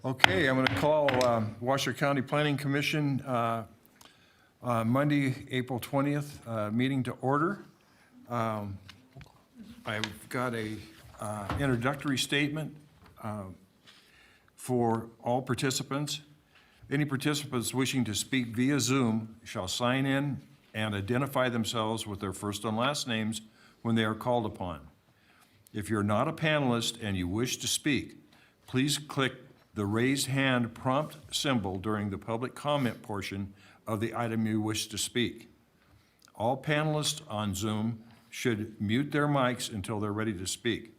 Okay, I'm going to call Washoe County Planning Commission Monday, April 20th, meeting to order. I've got a introductory statement for all participants. Any participants wishing to speak via Zoom shall sign in and identify themselves with their first and last names when they are called upon. If you're not a panelist and you wish to speak, please click the raised hand prompt symbol during the public comment portion of the item you wish to speak. All panelists on Zoom should mute their mics until they're ready to speak.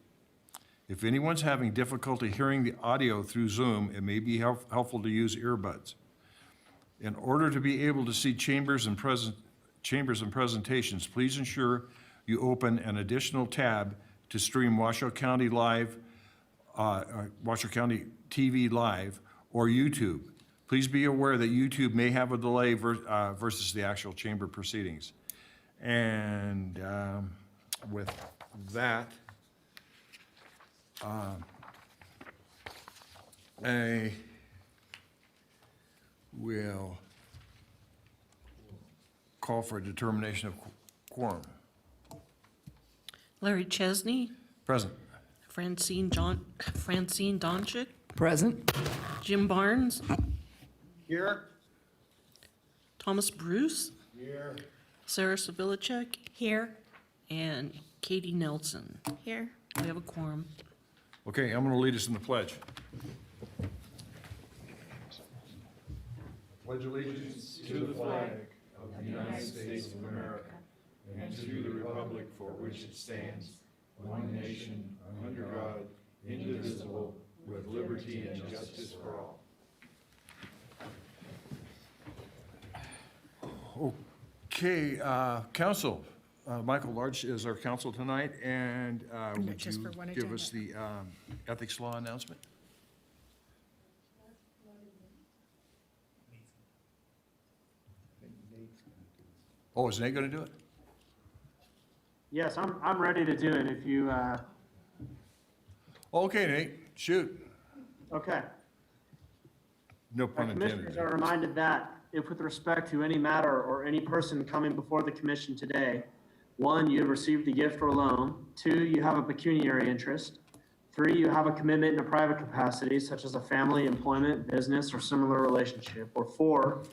If anyone's having difficulty hearing the audio through Zoom, it may be helpful to use earbuds. In order to be able to see chambers and presentations, please ensure you open an additional tab to stream Washoe County Live, Washoe County TV Live, or YouTube. Please be aware that YouTube may have a delay versus the actual chamber proceedings. And with that, I will call for a determination of quorum. Larry Chesney. Present. Francine Donchik. Present. Jim Barnes. Here. Thomas Bruce. Here. Sarah Savilicek. Here. And Katie Nelson. Here. We have a quorum. Okay, I'm going to lead us in the pledge. Pledge allegiance to the flag of the United States of America and to the republic for which it stands, one nation, under God, indivisible, with liberty and justice for all. Okay, council. Michael Large is our council tonight, and would just you for one give us the ethics law announcement? Oh, is Nate going to do it? Yes, I'm ready to do it if you, Okay, Nate, shoot. okay. No pun Commissioners intended. are reminded that if with respect to any matter or any person coming before the commission today, 1, you have received a gift or loan. 2, you have a pecuniary interest. 3, you have a commitment in a private capacity, such as a family, employment, business, or similar relationship. Or 4,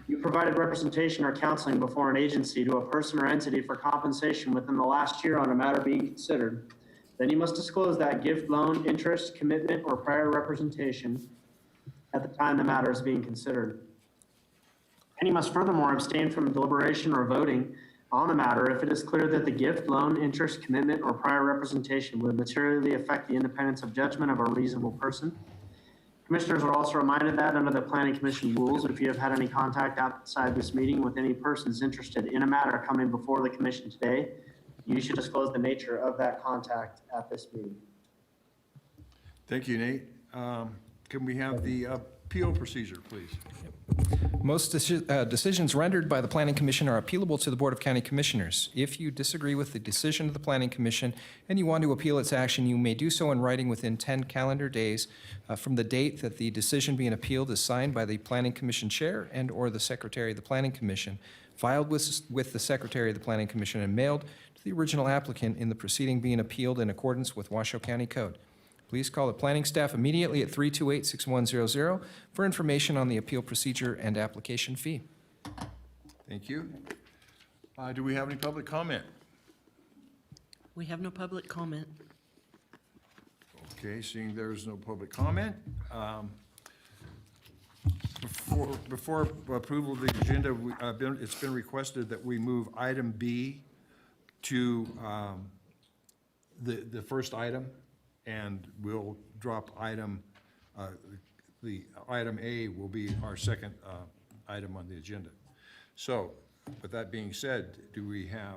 you provided representation or counseling before an agency to a person or entity for compensation within the last year on a matter being considered. Then you must disclose that gift, loan, interest, commitment, or prior representation at the time the matter is being considered. And you must furthermore abstain from deliberation or voting on the matter if it is clear that the gift, loan, interest, commitment, or prior representation would materially affect the independence of judgment of a reasonable person. Commissioners are also reminded that under the Planning Commission rules, if you have had any contact outside this meeting with any persons interested in a matter coming before the commission today, you should disclose the nature of that contact at this meeting. Thank you, Nate. Can we have the appeal procedure, please? Most decisions rendered by the Planning Commission are appealable to the Board of County Commissioners. If you disagree with the decision of the Planning Commission and you want to appeal its action, you may do so in writing within 10 calendar days from the date that the decision being appealed is signed by the Planning Commission Chair and or the Secretary of the Planning Commission, filed with the Secretary of the Planning Commission, and mailed to the original applicant in the proceeding being appealed in accordance with Washoe County Code. Please call the planning staff immediately at 328-6100 for information on the appeal procedure and application fee. Thank you. Do we have any public comment? We have no public comment. Okay, seeing there's no public comment. Before approval of the agenda, it's been requested that we move item B to the first item, and we'll drop item, the item A will be our second item on the agenda. So, with that being said, do we have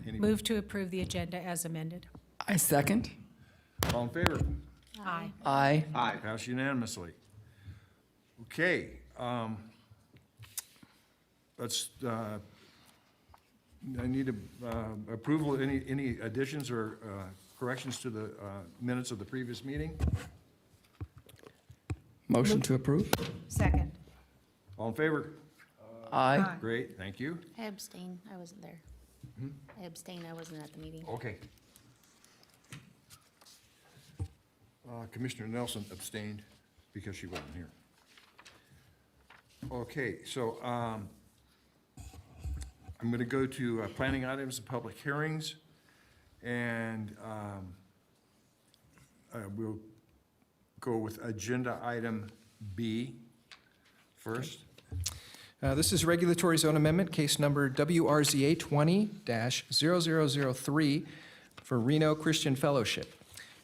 any? Move to approve the agenda as amended. I second. All in favor? Aye. Aye. Pass unanimously. Okay. Let's, I need approval of any additions or corrections to the minutes of the previous meeting. Motion to approve? Second. All in favor? Aye. Great, thank you. I abstain, I wasn't there. I abstain, I wasn't at the meeting. Okay. Commissioner Nelson abstained because she wasn't here. Okay, so I'm going to go to planning items and public hearings, and we'll go with agenda item B first. This is regulatory zone amendment, case number WRZA 20-0003 for Reno Christian Fellowship.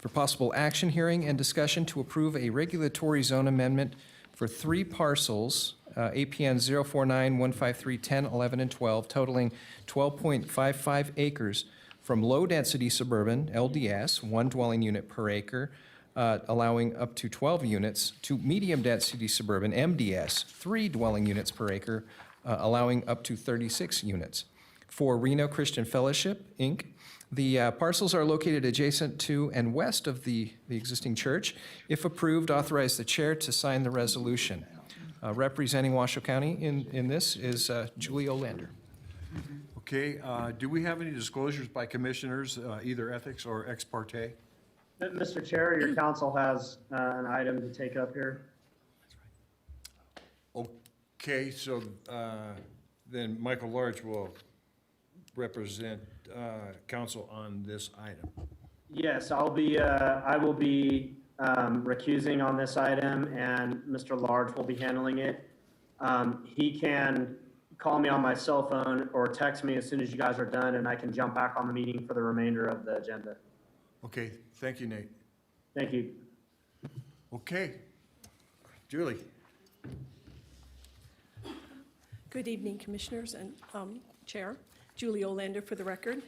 For possible action, hearing, and discussion to approve a regulatory zone amendment for 3 parcels, APN 049-153-10, 11, and 12, totaling 12.55 acres from low-density suburban, LDS, 1 dwelling unit per acre, allowing up to 12 units, to medium-density suburban, MDS, 3 dwelling units per acre, allowing up to 36 units. For Reno Christian Fellowship, Inc., the parcels are located adjacent to and west of the existing church. If approved, authorize the chair to sign the resolution. Representing Washoe County in this is Julie Olander. Okay, do we have any disclosures by commissioners, either ethics or ex parte? Mr. Chair, your council has an item to take up here. Okay, so then Michael Large will represent council on this item. Yes, I will be recusing on this item, and Mr. Large will be handling it. He can call me on my cell phone or text me as soon as you guys are done, and I can jump back on the meeting for the remainder of the agenda. Okay, thank you, Nate. Thank you. Okay, Julie. Good evening, Commissioners and Chair. Julie Olander for the record.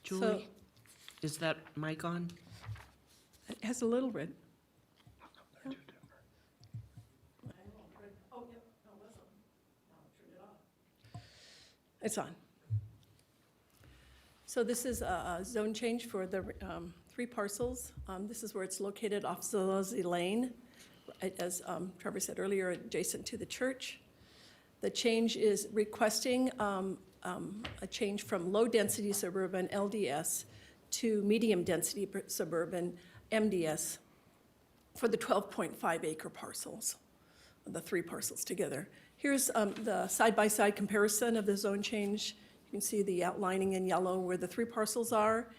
Julie, is that mic on? It has a little red. It's on. So this is a zone change for the 3 parcels. This is where it's located off Zalozzi Lane, as Trevor said earlier, adjacent to the church. The change is requesting a change from low-density suburban LDS to medium-density suburban MDS for the 12.5-acre parcels, the 3 parcels together. Here's the side-by-side comparison of the zone change. You can see the outlining in yellow where the 3 parcels are,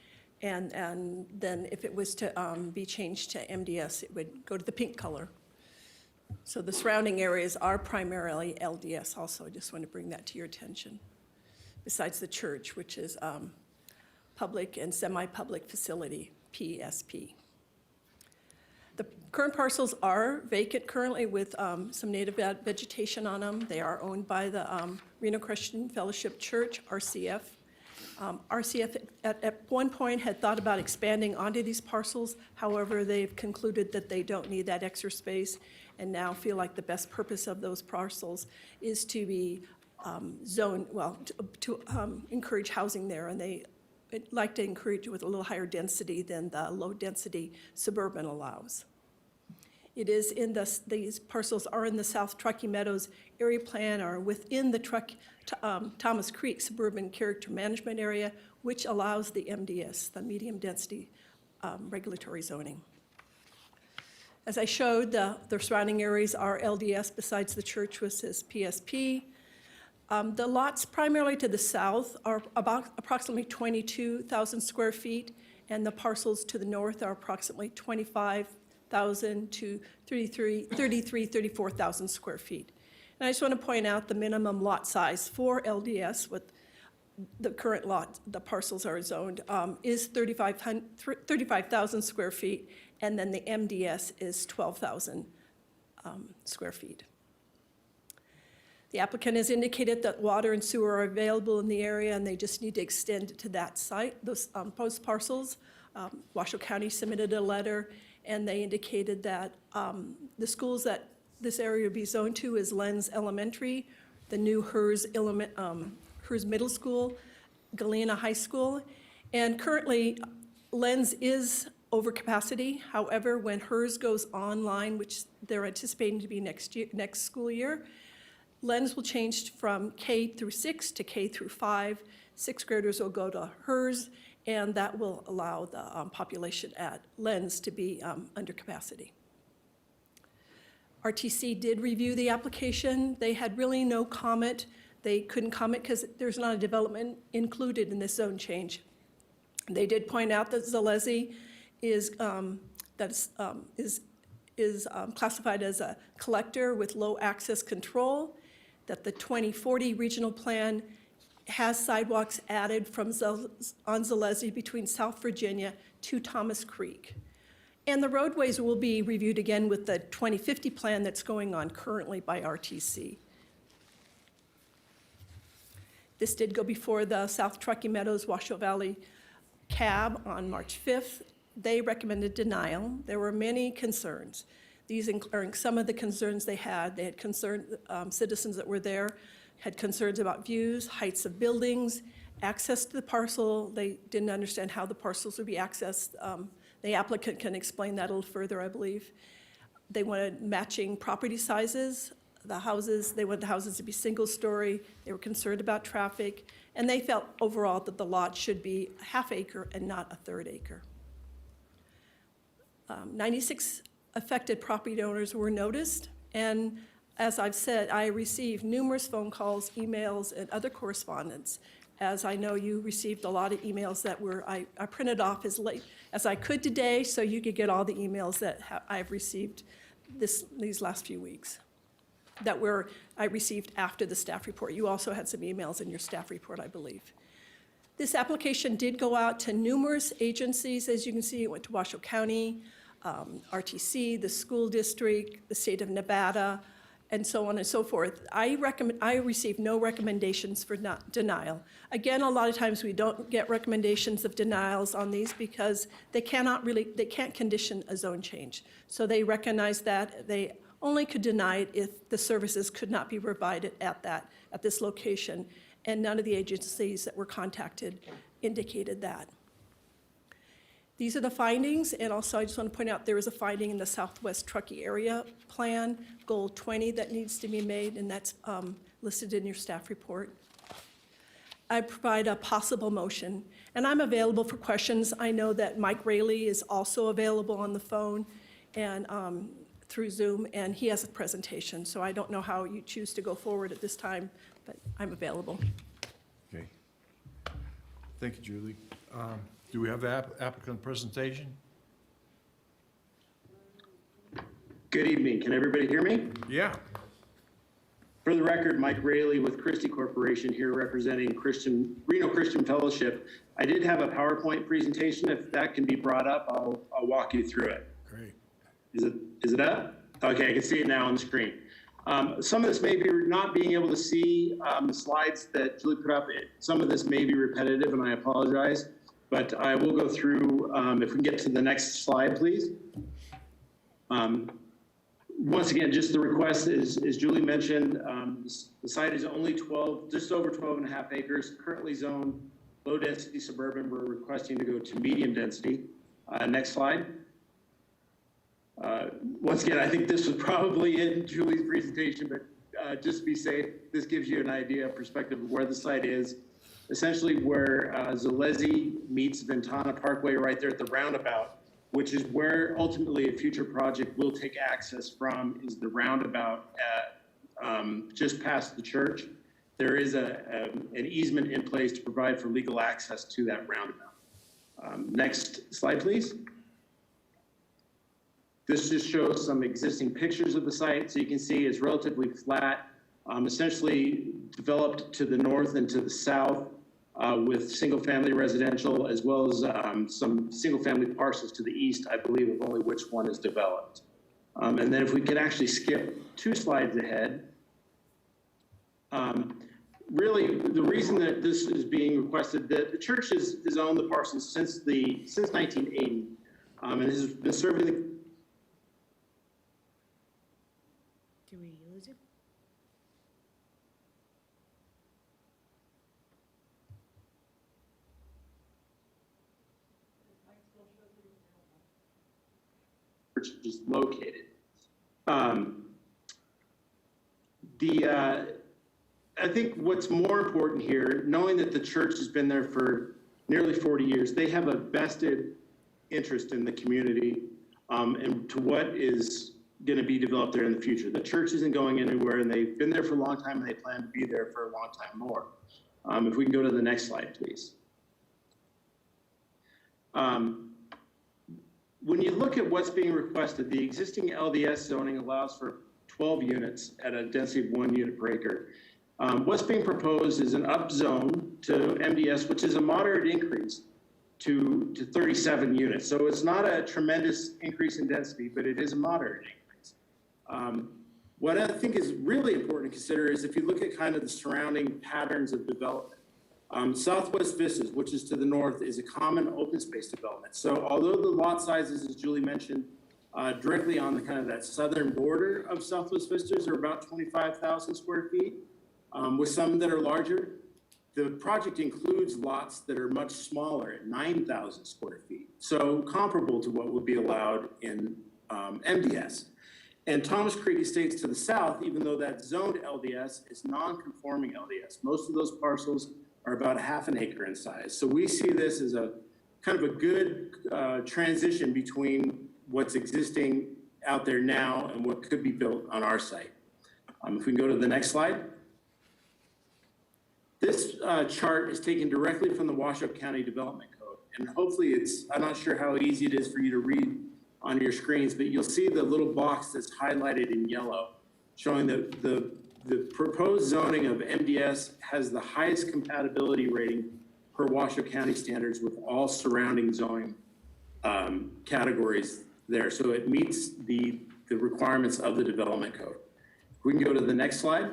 and then if it was to be changed to MDS, it would go to the pink color. So the surrounding areas are primarily LDS also. I just want to bring that to your attention. Besides the church, which is public and semi-public facility, PSP. The current parcels are vacant currently with some native vegetation on them. They are owned by the Reno Christian Fellowship Church, RCF. RCF at one point had thought about expanding onto these parcels. However, they've concluded that they don't need that extra space and now feel like the best purpose of those parcels is to be zoned, well, to encourage housing there. And they like to encourage it with a little higher density than the low-density suburban allows. It is in these parcels are in the South Truckee Meadows area plan or within the Thomas Creek Suburban Character Management Area, which allows the MDS, the medium density regulatory zoning. As I showed, the surrounding areas are LDS besides the church, which is PSP. The lots primarily to the south are about approximately 22,000 square feet, and the parcels to the north are approximately 25,000 to 34,000 square feet. And I just want to point out the minimum lot size for LDS with the current lot, the parcels are zoned, is 35,000 square feet, and then the MDS is 12,000 square feet. The applicant has indicated that water and sewer are available in the area, and they just need to extend it to that site, those post parcels. Washoe County submitted a letter, and they indicated that the schools that this area would be zoned to is Lenz Elementary, the new Hers Middle School, Galena High School, and currently Lenz is overcapacity. However, when HERS goes online, which they're anticipating to be next school year, lens will change from K through 6 to K through 5. Sixth graders will go to HERS, and that will allow the population at lens to be under capacity. RTC did review the application. They had really no comment. They couldn't comment because there's not a development included in this zone change. They did point out that Zalezi is classified as a collector with low access control, that the 2040 regional plan has sidewalks added on Zalezi between South Virginia to Thomas Creek. And the roadways will be reviewed again with the 2050 plan that's going on currently by RTC. This did go before the South Truckee Meadows Washoe Valley CAB on March 5th. They recommended denial. There were many concerns. These are some of the concerns they had. They had citizens that were there had concerns about views, heights of buildings, access to the parcel. They didn't understand how the parcels would be accessed. The applicant can explain that a little further, I believe. They wanted matching property sizes. They wanted the houses to be single-story. They were concerned about traffic, and they felt overall that the lot should be a half acre and not a third acre. 96 affected property owners were noticed, and as I've said, I received numerous phone calls, emails, and other correspondence. As I know you received a lot of emails that I printed off as late as I could today, so you could get all the emails that I've received these last few weeks I received after the staff report. You also had some emails in your staff report, I believe. This application did go out to numerous agencies. As you can see, it went to Washoe County, RTC, the school district, the state of Nevada, and so on and so forth. I received no recommendations for denial. Again, a lot of times we don't get recommendations of denials on these because they can't condition a zone change. So they recognize that they only could deny it if the services could not be provided at this location, and none of the agencies that were contacted indicated that. These are the findings, and also I just want to point out there is a finding in the Southwest Truckee Area Plan, Goal 20, that needs to be made, and that's listed in your staff report. I provide a possible motion, and I'm available for questions. I know that Mike Raley is also available on the phone and through Zoom, and he has a presentation, so I don't know how you choose to go forward at this time, but I'm available. Okay. Thank you, Julie. Do we have the applicant presentation? Good evening. Can everybody hear me? Yeah. For the record, Mike Raley with Christie Corporation here representing Reno Christian Fellowship. I did have a PowerPoint presentation. If that can be brought up, I'll walk you through it. Great. Is it up? Okay, I can see it now on the screen. Some of this may be not being able to see the slides that Julie put up. Some of this may be repetitive, and I apologize. But I will go through, if we can get to the next slide, please. Once again, just the request is, as Julie mentioned, the site is only just over 12 and a half acres, currently zoned low density suburban. We're requesting to go to medium density. Next slide. Once again, I think this was probably in Julie's presentation, but just to be safe, this gives you an idea, a perspective of where the site is. Essentially where Zalezi meets Ventana Parkway right there at the roundabout, which is where ultimately a future project will take access from, is the roundabout at just past the church. There is an easement in place to provide for legal access to that roundabout. Next slide, please. This just shows some existing pictures of the site. So you can see it's relatively flat, essentially developed to the north and to the south with single-family residential, as well as some single-family parcels to the east, I believe, of only which one is developed. And then if we could actually skip 2 slides ahead. Really, the reason that this is being requested, that the church has owned the parcels since 1980, and has been serving the. Did we lose him? church is located. I think what's more important here, knowing that the church has been there for nearly 40 years, they have a vested interest in the community and to what is going to be developed there in the future. The church isn't going anywhere, and they've been there for a long time, and they plan to be there for a long time more. If we can go to the next slide, please. When you look at what's being requested, the existing LDS zoning allows for 12 units at a density of 1 unit per acre. What's being proposed is an upzone to MDS, which is a moderate increase to 37 units. So it's not a tremendous increase in density, but it is a moderate increase. What I think is really important to consider is if you look at kind of the surrounding patterns of development. Southwest Vistas, which is to the north, is a common open space development. So although the lot sizes, as Julie mentioned, directly on the kind of that southern border of Southwest Vistas are about 25,000 square feet, with some that are larger. The project includes lots that are much smaller at 9,000 square feet. So comparable to what would be allowed in MDS. And Thomas Creek Estates to the south, even though that's zoned LDS, is non-conforming LDS. Most of those parcels are about 1/2 acre in size. So we see this as a kind of a good transition between what's existing out there now and what could be built on our site. If we can go to the next slide. This chart is taken directly from the Washoe County Development Code. And hopefully I'm not sure how easy it is for you to read on your screens, but you'll see the little box that's highlighted in yellow, showing that the proposed zoning of MDS has the highest compatibility rating per Washoe County standards with all surrounding zoning categories there. So it meets the requirements of the development code. We can go to the next slide.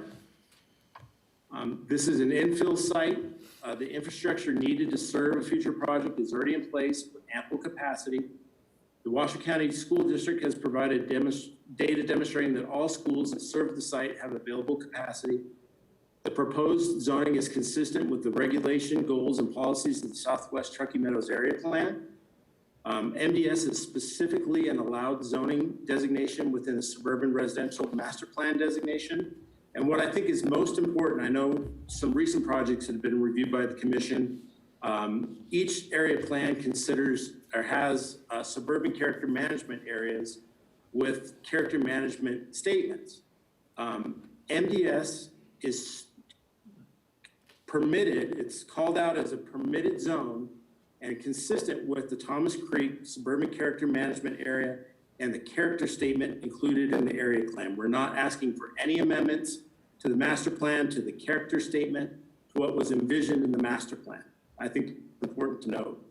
This is an infill site. The infrastructure needed to serve a future project is already in place with ample capacity. The Washoe County School District has provided data demonstrating that all schools that serve the site have available capacity. The proposed zoning is consistent with the regulation, goals, and policies of the Southwest Truckee Meadows Area Plan. MDS is specifically an allowed zoning designation within the Suburban Residential Master Plan designation. And what I think is most important, I know some recent projects have been reviewed by the commission. Each area plan considers or has suburban character management areas with character management statements. MDS is permitted, it's called out as a permitted zone and consistent with the Thomas Creek Suburban Character Management Area and the character statement included in the area plan. We're not asking for any amendments to the master plan, to the character statement, to what was envisioned in the master plan. I think it's important to note.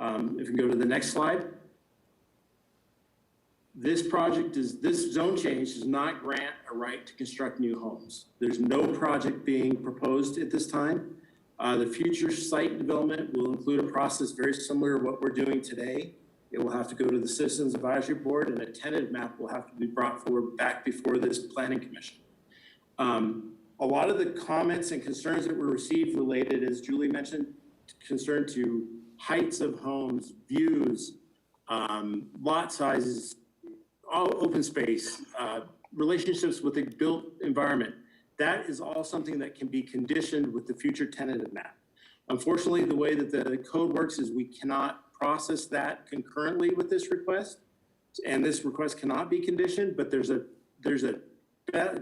If we go to the next slide. This zone change does not grant a right to construct new homes. There's no project being proposed at this time. The future site development will include a process very similar to what we're doing today. It will have to go to the Citizens Advisory Board, and a tentative map will have to be brought forward back before this planning commission. A lot of the comments and concerns that were received related, as Julie mentioned, concerned to heights of homes, views, lot sizes, all open space, relationships with the built environment. That is all something that can be conditioned with the future tentative map. Unfortunately, the way that the code works is we cannot process that concurrently with this request, and this request cannot be conditioned, but there's a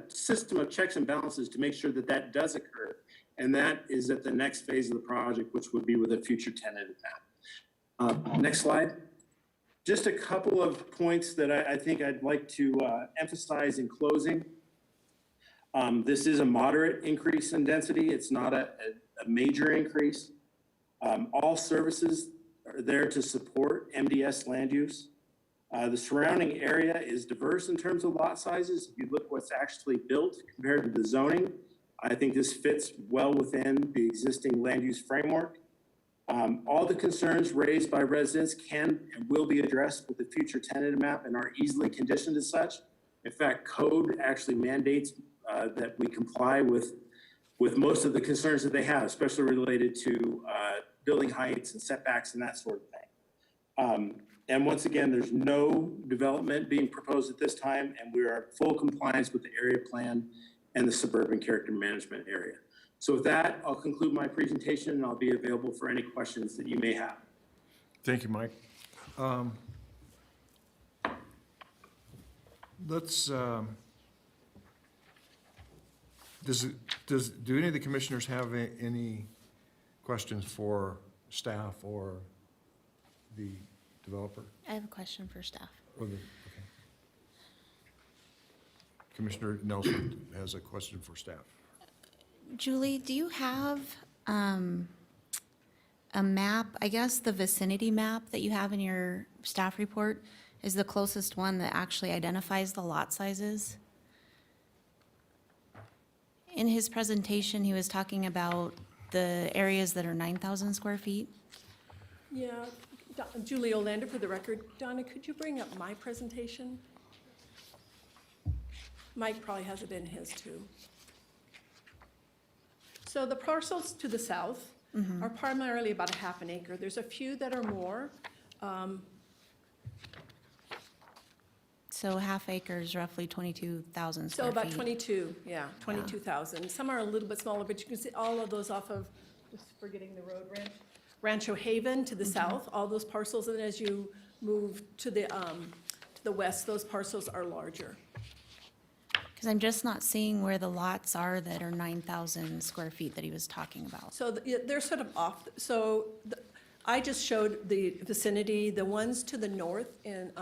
system of checks and balances to make sure that that does occur. And that is at the next phase of the project, which would be with a future tentative map. Next slide. Just a couple of points that I think I'd like to emphasize in closing. This is a moderate increase in density. It's not a major increase. All services are there to support MDS land use. The surrounding area is diverse in terms of lot sizes. If you look what's actually built compared to the zoning, I think this fits well within the existing land use framework. All the concerns raised by residents can and will be addressed with the future tentative map and are easily conditioned as such. In fact, code actually mandates that we comply with most of the concerns that they have, especially related to building heights and setbacks and that sort of thing. And once again, there's no development being proposed at this time, and we are in full compliance with the area plan and the suburban character management area. So with that, I'll conclude my presentation, and I'll be available for any questions that you may have. Thank you, Mike. Let's, do any of the commissioners have any questions for staff or the developer? I have a question for staff. Or the, okay. Commissioner Nelson has a question for staff. Julie, do you have a map? I guess the vicinity map that you have in your staff report is the closest one that actually identifies the lot sizes. In his presentation, he was talking about the areas that are 9,000 square feet. Yeah, Julie Olander for the record. Donna, could you bring up my presentation? Mike probably has it in his too. So the parcels to the south are primarily about a half an acre. There's a few that are more. So half acre is roughly 22,000 So square about feet. 22, yeah, 22,000. Some are a little bit smaller, but you can see all of those off of, just forgetting the road, Rancho Haven to the south, all those parcels. And as you move to the west, those parcels are larger. Because I'm just not seeing where the lots are that are 9,000 square feet that he was talking about. So they're sort of off. So I just showed the vicinity, the ones to the north in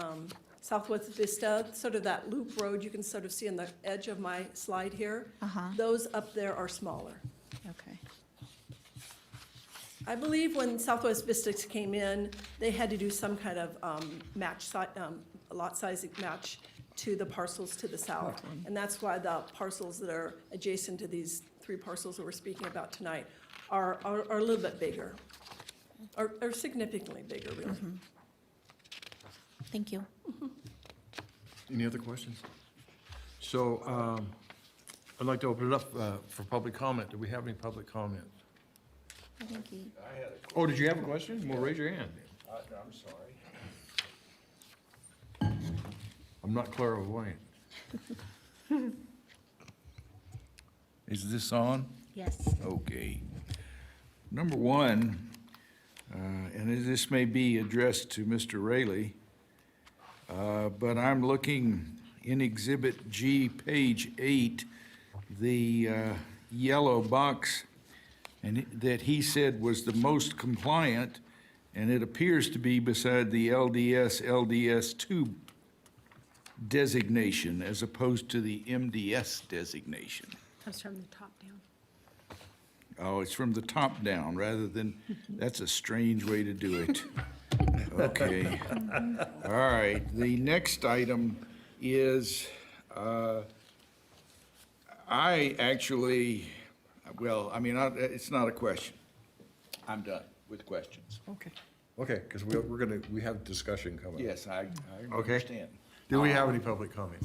Southwest Vista, sort of that loop road you can sort of see on the edge of my slide here. Those up there are smaller. Okay. I believe when Southwest Vista came in, they had to do some kind of lot size match to the parcels to the south. And that's why the parcels that are adjacent to these 3 parcels that we're speaking about tonight are a little bit bigger, or significantly bigger, really. Thank you. Any other questions? So I'd like to open it up for public comment. Do we have any public comment? I think he, Oh, did you have a question? Well, raise your hand. I'm sorry. I'm not clairvoyant. Is this on? yes. Okay. Number one, and this may be addressed to Mr. Rayleigh, but I'm looking in Exhibit G, page 8, the yellow box, and that he said was the most compliant, and it appears to be beside the LDS-2 designation as opposed to the MDS designation. Comes from the top down. Oh, it's from the top down rather than, that's a strange way to do it. Okay. All right, the next item is, I actually, well, I mean, it's not a question. I'm done with questions. Okay. Okay, because we have discussion coming. Yes, I Okay. understand. Do we have any public comment?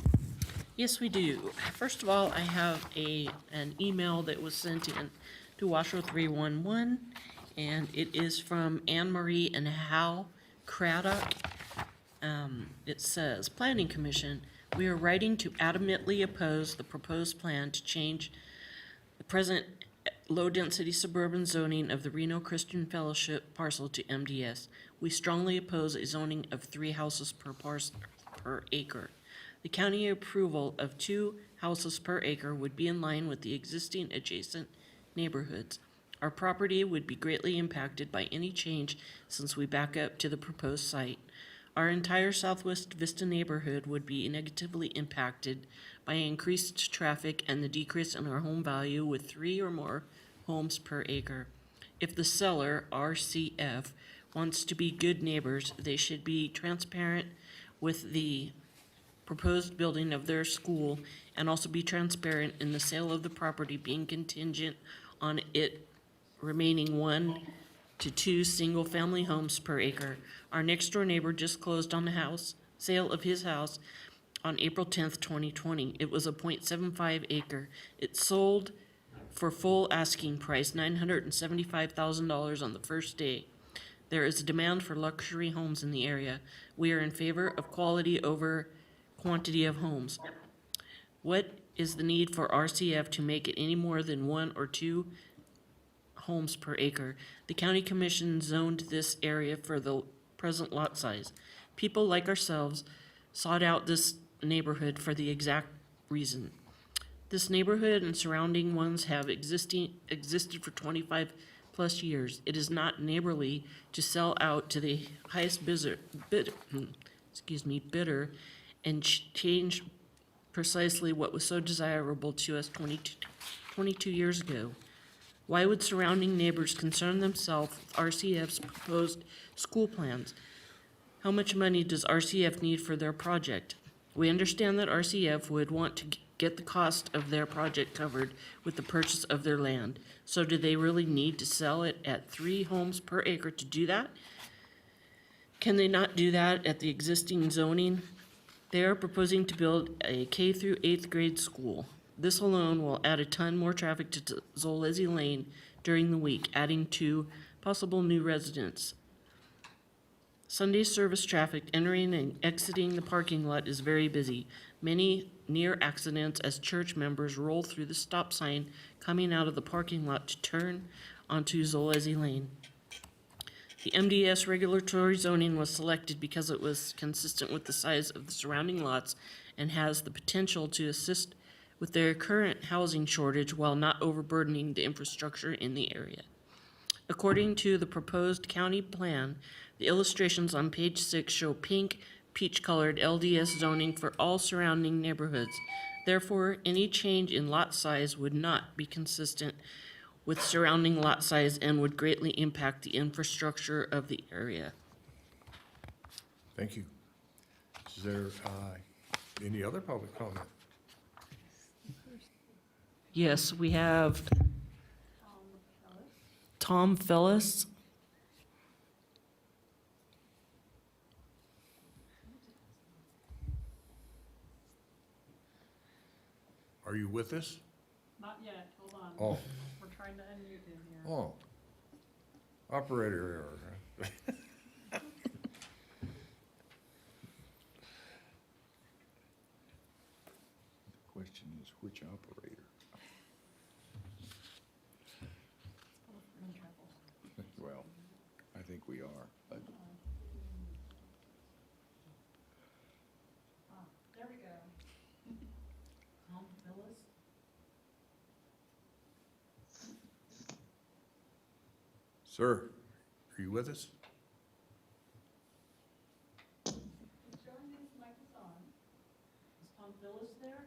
Yes, we do. First of all, I have an email that was sent in to Washoe 311, and it is from Anne Marie and Hal Craddock. It says, Planning Commission, we are writing to adamantly oppose the proposed plan to change the present low-density suburban zoning of the Reno Christian Fellowship parcel to MDS. We strongly oppose a zoning of 3 houses per acre. The county approval of 2 houses per acre would be in line with the existing adjacent neighborhoods. Our property would be greatly impacted by any change since we back up to the proposed site. Our entire Southwest Vista neighborhood would be negatively impacted by increased traffic and the decrease in our home value with 3 or more homes per acre. If the seller, RCF, wants to be good neighbors, they should be transparent with the proposed building of their school and also be transparent in the sale of the property being contingent on it remaining 1 to 2 single-family homes per acre. Our next-door neighbor just closed on the sale of his house on April 10th, 2020. It was a .75 acre. It sold for full asking price, $975,000 on the first day. There is a demand for luxury homes in the area. We are in favor of quality over quantity of homes. What is the need for RCF to make it any more than 1 or 2 homes per acre? The county commission zoned this area for the present lot size. People like ourselves sought out this neighborhood for the exact reason. This neighborhood and surrounding ones have existed for 25 plus years. It is not neighborly to sell out to the highest bidder and change precisely what was so desirable to us 22 years ago. Why would surrounding neighbors concern themselves with RCF's proposed school plans? How much money does RCF need for their project? We understand that RCF would want to get the cost of their project covered with the purchase of their land. So do they really need to sell it at 3 homes per acre to do that? Can they not do that at the existing zoning? They are proposing to build a K through 8th grade school. This alone will add a ton more traffic to Zolezi Lane during the week, adding 2 possible new residents. Sunday service traffic entering and exiting the parking lot is very busy. Many near accidents as church members roll through the stop sign coming out of the parking lot to turn onto Zolezi Lane. The MDS regulatory zoning was selected because it was consistent with the size of the surrounding lots and has the potential to assist with their current housing shortage while not overburdening the infrastructure in the area. According to the proposed county plan, the illustrations on page 6 show pink, peach-colored LDS zoning for all surrounding neighborhoods. Therefore, any change in lot size would not be consistent with surrounding lot size and would greatly impact the infrastructure of the area. Thank you. Is there any other public comment? Yes, we have Tom Phillis. Are you with us? Not yet, hold on. Oh, We're trying to unmute him here. oh. Operator error. The question is, which operator? Well, I think we are, but. There we go. Tom Phillis? Sir, are you with us? Showing his mic is on. Is Tom Phillis there?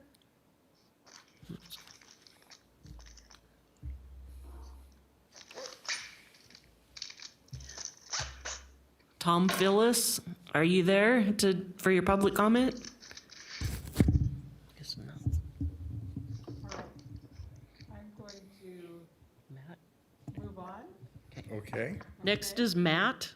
Tom Phillis, are you there for your public comment? Guess not. All right. I'm going to Matt. move on. Okay. Next is Matt.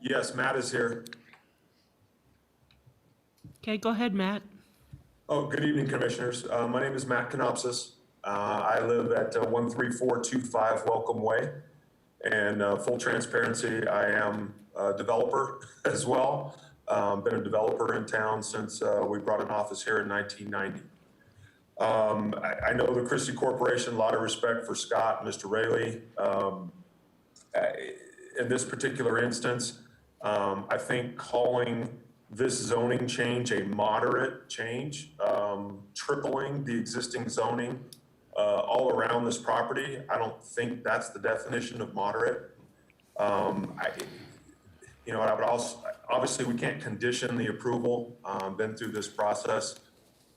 Yes, Matt is here. Okay, go ahead, Matt. Oh, good evening, Commissioners. My name is Matt Canopsis. I live at 13425 Welcome Way. And full transparency, I am a developer as well. Been a developer in town since we brought an office here in 1990. I know the Christie Corporation, a lot of respect for Scott, Mr. Raley. In this particular instance, I think calling this zoning change a moderate change, tripling the existing zoning all around this property, I don't think that's the definition of moderate. I would also, obviously we can't condition the approval, been through this process.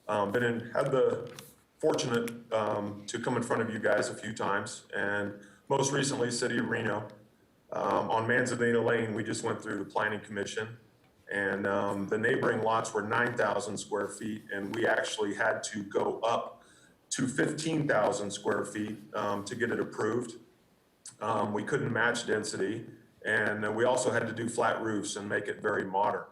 Had the fortunate to come in front of you guys a few times, and most recently City of Reno. On Manzanita Lane, we just went through the Planning Commission, and the neighboring lots were 9,000 square feet, and we actually had to go up to 15,000 square feet to get it approved. We couldn't match density, and we also had to do flat roofs and make it very modern.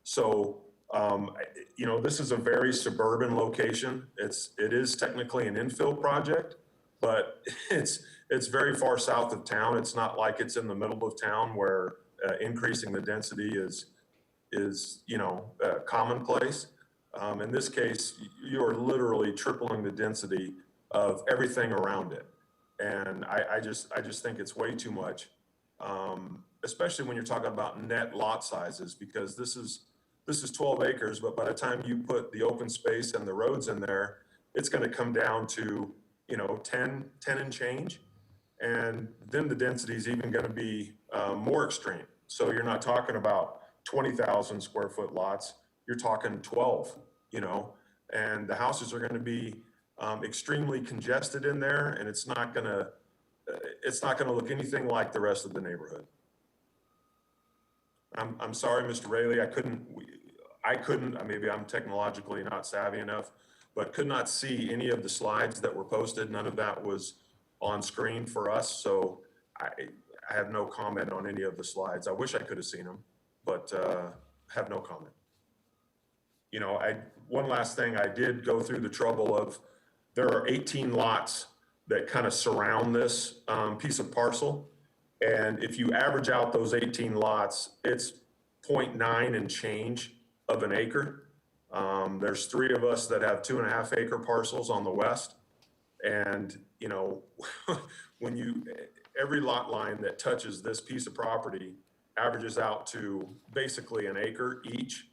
So You know, this is a very suburban location. It is technically an infill project, but it's very far south of town. It's not like it's in the middle of town where increasing the density is commonplace. In this case, you're literally tripling the density of everything around it. And I just think it's way too much, especially when you're talking about net lot sizes, because this is 12 acres, but by the time you put the open space and the roads in there, it's going to come down to, 10 and change. And then the density is even going to be more extreme. So you're not talking about 20,000 square foot lots, you're talking 12, and the houses are going to be extremely congested in there, and it's not going to look anything like the rest of the neighborhood. I'm sorry, Mr. Rayleigh, I couldn't, maybe I'm technologically not savvy enough, but could not see any of the slides that were posted. None of that was on screen for us, so I have no comment on any of the slides. I wish I could have seen them, but have no comment. One last thing, I did go through the trouble of, there are 18 lots that kind of surround this piece of parcel. And if you average out those 18 lots, it's 0.9 and change of an acre. There's 3 of us that have 2.5 acre parcels on the west. And, when every lot line that touches this piece of property averages out to basically an acre each.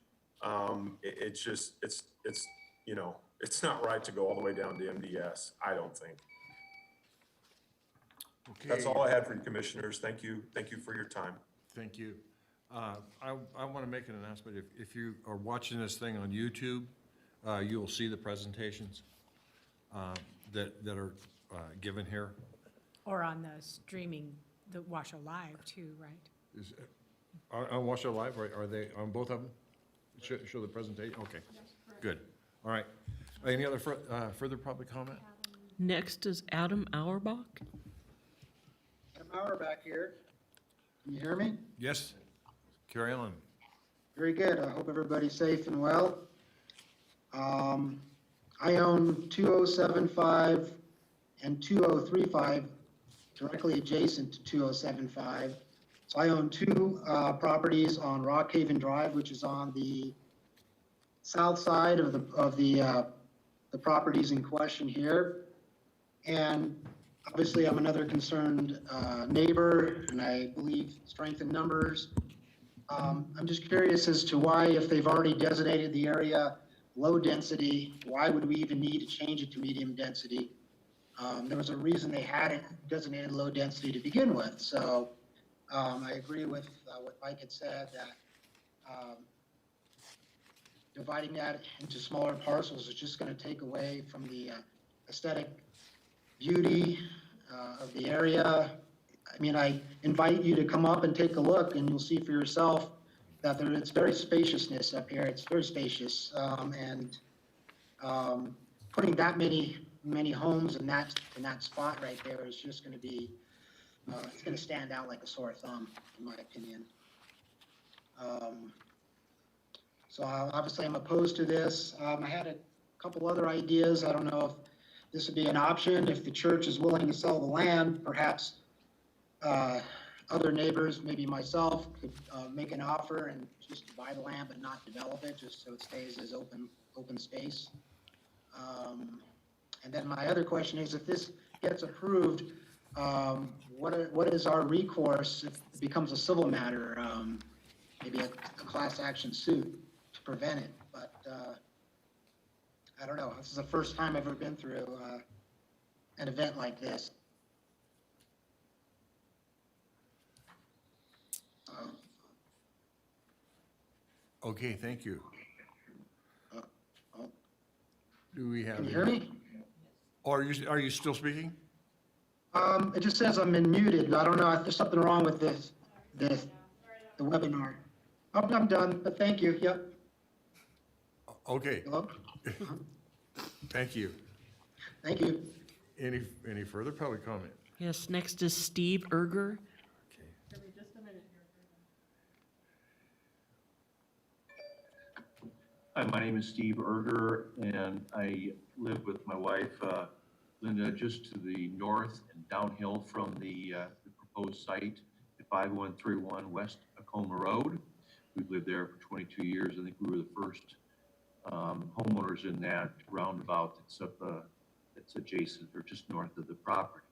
It's not right to go all the way down to MDS, I don't think. Okay. That's all I had for you, commissioners. Thank you for your time. Thank you. I want to make an announcement. If you are watching this thing on YouTube, you will see the presentations that are given here. Or on the streaming, the Washoe Live too, right? On Washoe Live, are they on both of them? Show the presentation? Okay, good. All right. Any other further public comment? Next is Adam Auerbach. Adam Auerbach here. Can you hear me? Yes, carry on. Very good. I hope everybody's safe and well. I own 2075 and 2035 directly adjacent to 2075. So I own 2 properties on Rockhaven Drive, which is on the south side of the properties in question here. And obviously, I'm another concerned neighbor, and I believe strength in numbers. I'm just curious as to why, if they've already designated the area low density, why would we even need to change it to medium density? There was a reason they had it designated low density to begin with. So I agree with what Mike had said, that dividing that into smaller parcels is just going to take away from the aesthetic beauty of the area. I mean, I invite you to come up and take a look, and you'll see for yourself that it's very spaciousness up here. It's very spacious, and putting that many homes in that spot right there is just going to be it's going to stand out like a sore thumb, in my opinion. So obviously I'm opposed to this. I had a couple other ideas. I don't know if this would be an option. If the church is willing to sell the land, perhaps other neighbors, maybe myself, could make an offer and just buy the land but not develop it, just so it stays as open space. And then my other question is, if this gets approved, what is our recourse if it becomes a civil matter? Maybe a class action suit to prevent it, but I don't know. This is the first time I've ever been through an event like this. Okay, thank you. Do we have? Can you hear me? Are you still speaking? It just says I'm muted. I don't know if there's something wrong with the webinar. Oh, I'm done, but thank you. Yep. Okay, Hello? thank you. Thank you. Any further public comment? Yes, next is Steve Erger. Hi, my name is Steve Erger, and I live with my wife, Linda, just to the north and downhill from the proposed site at 5131 West Acoma Road. We've lived there for 22 years. I think we were the first homeowners in that roundabout that's adjacent or just north of the property.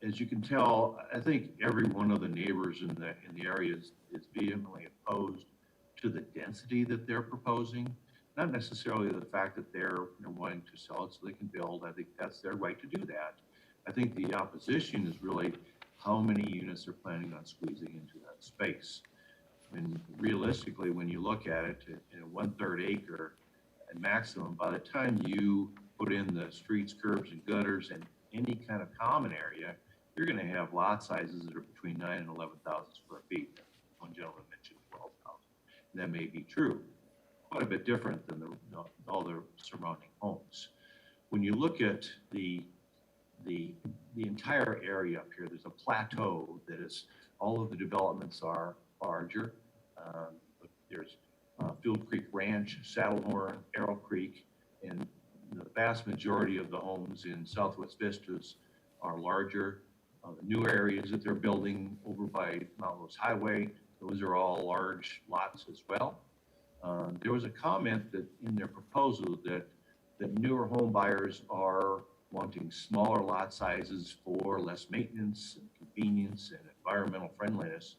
As you can tell, I think every one of the neighbors in the area is vehemently opposed to the density that they're proposing. Not necessarily the fact that they're wanting to sell it so they can build. I think that's their right to do that. I think the opposition is really how many units they're planning on squeezing into that space. And realistically, when you look at it, in a 1/3 acre at maximum, by the time you put in the streets, curbs, and gutters and any kind of common area, you're going to have lot sizes that are between 9,000 and 11,000 square feet. One gentleman mentioned 12,000. That may be true. Quite a bit different than all the surrounding homes. When you look at the entire area up here, there's a plateau that is, all of the developments are larger. There's Field Creek Ranch, Saddlehorn, Arrow Creek, and the vast majority of the homes in Southwest Vistas are larger. The new areas that they're building over by Mount Rose Highway, those are all large lots as well. There was a comment that in their proposal that newer home buyers are wanting smaller lot sizes for less maintenance and convenience and environmental friendliness.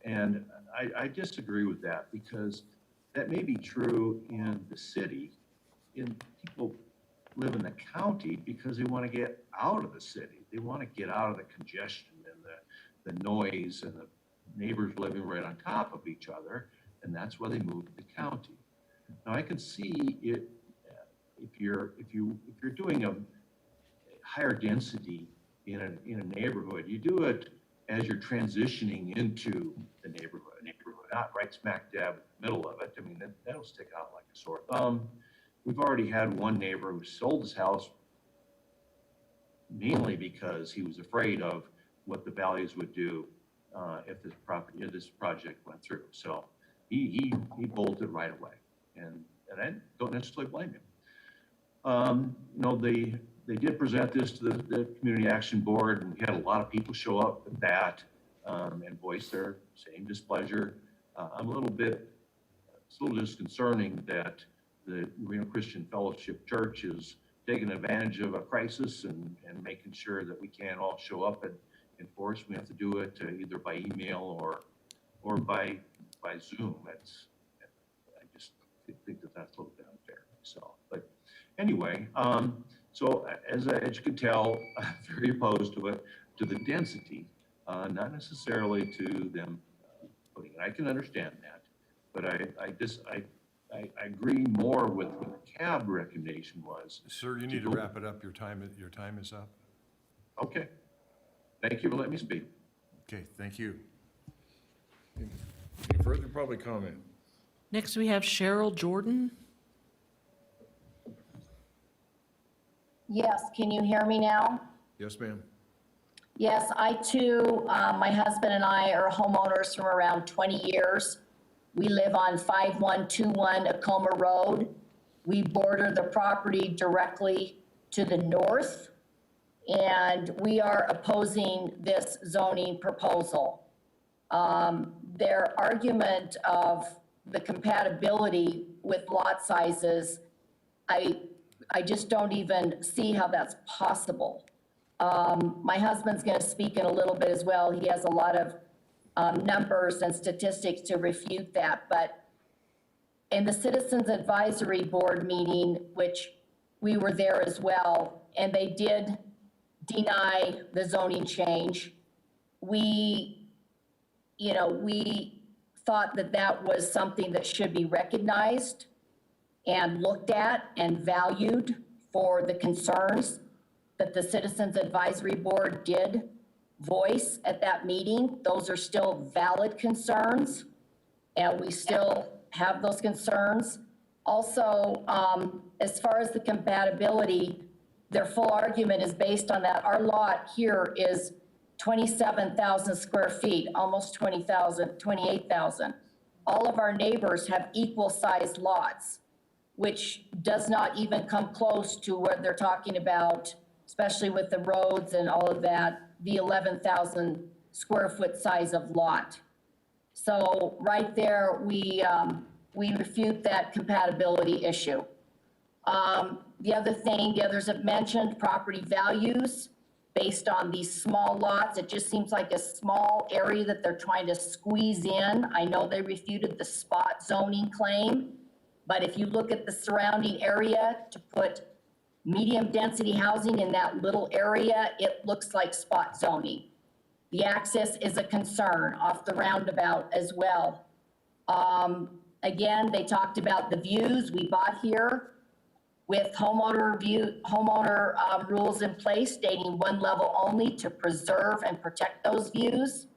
And I disagree with that, because that may be true in the city. People live in the county because they want to get out of the city. They want to get out of the congestion and the noise and the neighbors living right on top of each other, and that's why they moved to the county. Now I can see it if you're doing a higher density in a neighborhood, you do it as you're transitioning into the neighborhood, not right smack dab in the middle of it. I mean, that'll stick out like a sore thumb. We've already had one neighbor who sold his house mainly because he was afraid of what the values would do if this project went through. So he bolted right away, and I don't necessarily blame him. They did present this to the Community Action Board, and we had a lot of people show up at that and voice their same displeasure. I'm a little disconcerting that the Reno Christian Fellowship Church is taking advantage of a crisis and making sure that we can't all show up and enforce. We have to do it either by email or by Zoom. I just think that that's a little bit unfair. So, but anyway, so as you can tell, I'm very opposed to it, to the density, not necessarily to them putting it. I can understand that, but I agree more with what the CAB recommendation was. Sir, you need to wrap it up. Your time is up. Okay. Thank you for letting me speak. Okay, thank you. Any further public comment? Next, we have Cheryl Jordan. Yes, can you hear me now? Yes, ma'am. Yes, I too, my husband and I are homeowners from around 20 years. We live on 5121 Acoma Road. We border the property directly to the north, and we are opposing this zoning proposal. Their argument of the compatibility with lot sizes, I just don't even see how that's possible. My husband's going to speak in a little bit as well. He has a lot of numbers and statistics to refute that. But in the Citizens Advisory Board meeting, which we were there as well, and they did deny the zoning change, we thought that that was something that should be recognized and looked at and valued for the concerns that the Citizens Advisory Board did voice at that meeting. Those are still valid concerns, and we still have those concerns. Also, as far as the compatibility, their full argument is based on that. Our lot here is 27,000 square feet, almost 20,000, 28,000. all of our neighbors have equal-sized lots, which does not even come close to what they're talking about, especially with the roads and all of that, the 11,000 square foot size of lot. So right there, we refute that compatibility issue. The other thing, the others have mentioned, property values based on these small lots. It just seems like a small area that they're trying to squeeze in. I know they refuted the spot zoning claim, but if you look at the surrounding area to put medium density housing in that little area, it looks like spot zoning. The access is a concern off the roundabout as well. Again, they talked about the views. We bought here with homeowner rules in place stating one level only to preserve and protect those views.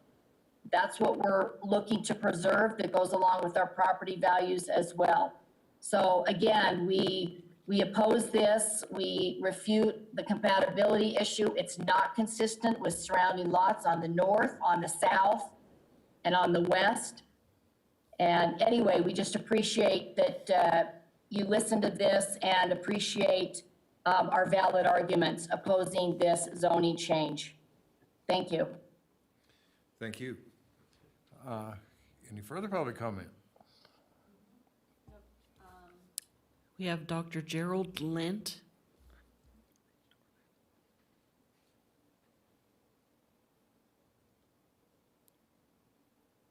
That's what we're looking to preserve. That goes along with our property values as well. So again, we oppose this. We refute the compatibility issue. It's not consistent with surrounding lots on the north, on the south, and on the west. And anyway, we just appreciate that you listen to this and appreciate our valid arguments opposing this zoning change. Thank you. Thank you. Any further public comment? We have Dr. Gerald Lent.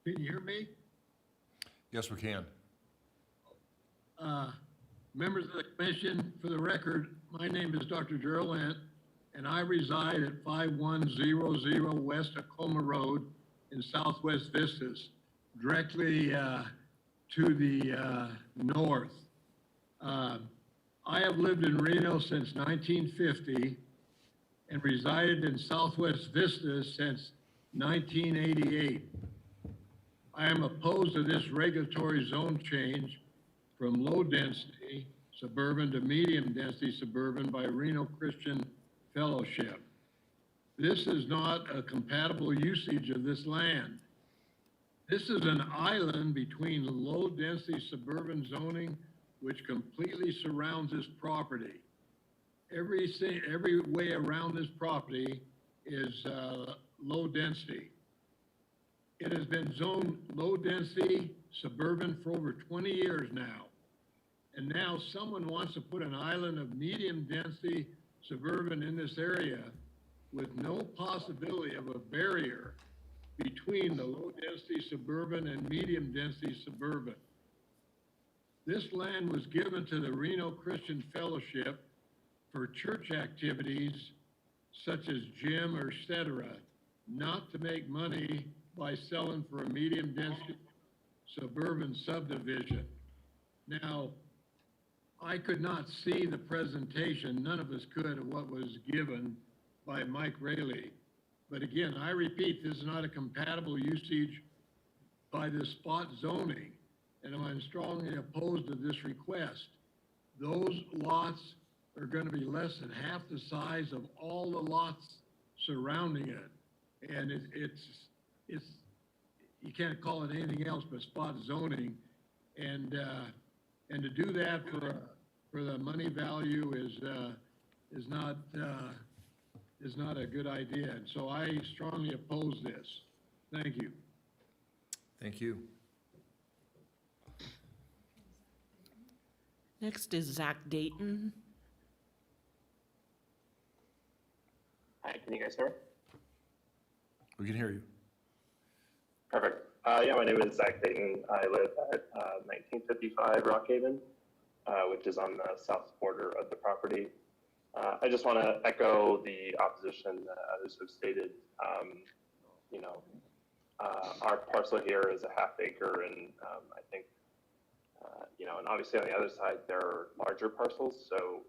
Can you hear me? Yes, we can. Members of the commission, for the record, my name is Dr. Gerald Lent, and I reside at 5100 West Tacoma Road in Southwest Vistas, directly to the north. I have lived in Reno since 1950 and resided in Southwest Vistas since 1988. I am opposed to this regulatory zone change from low density suburban to medium density suburban by Reno Christian Fellowship. This is not a compatible usage of this land. This is an island between low density suburban zoning, which completely surrounds this property. Every way around this property is low density. It has been zoned low density suburban for over 20 years now. And now someone wants to put an island of medium density suburban in this area with no possibility of a barrier between the low density suburban and medium density suburban. This land was given to the Reno Christian Fellowship for church activities such as gym or et cetera, not to make money by selling for a medium density suburban subdivision. Now, I could not see the presentation, none of us could, of what was given by Mike Rayleigh. But again, I repeat, this is not a compatible usage by the spot zoning, and I'm strongly opposed to this request. Those lots are going to be less than half the size of all the lots surrounding it. And it's you can't call it anything else but spot zoning. And to do that for the money value is not a good idea. And so I strongly oppose this. Thank you. Thank you. Next is Zach Dayton. Hi, can you guys hear me? We can hear you. Perfect. Yeah, my name is Zach Dayton. I live at 1955 Rockhaven, which is on the south border of the property. I just want to echo the opposition that others have stated. You know, our parcel here is a half acre, and I think, you know, and obviously on the other side there are larger parcels, so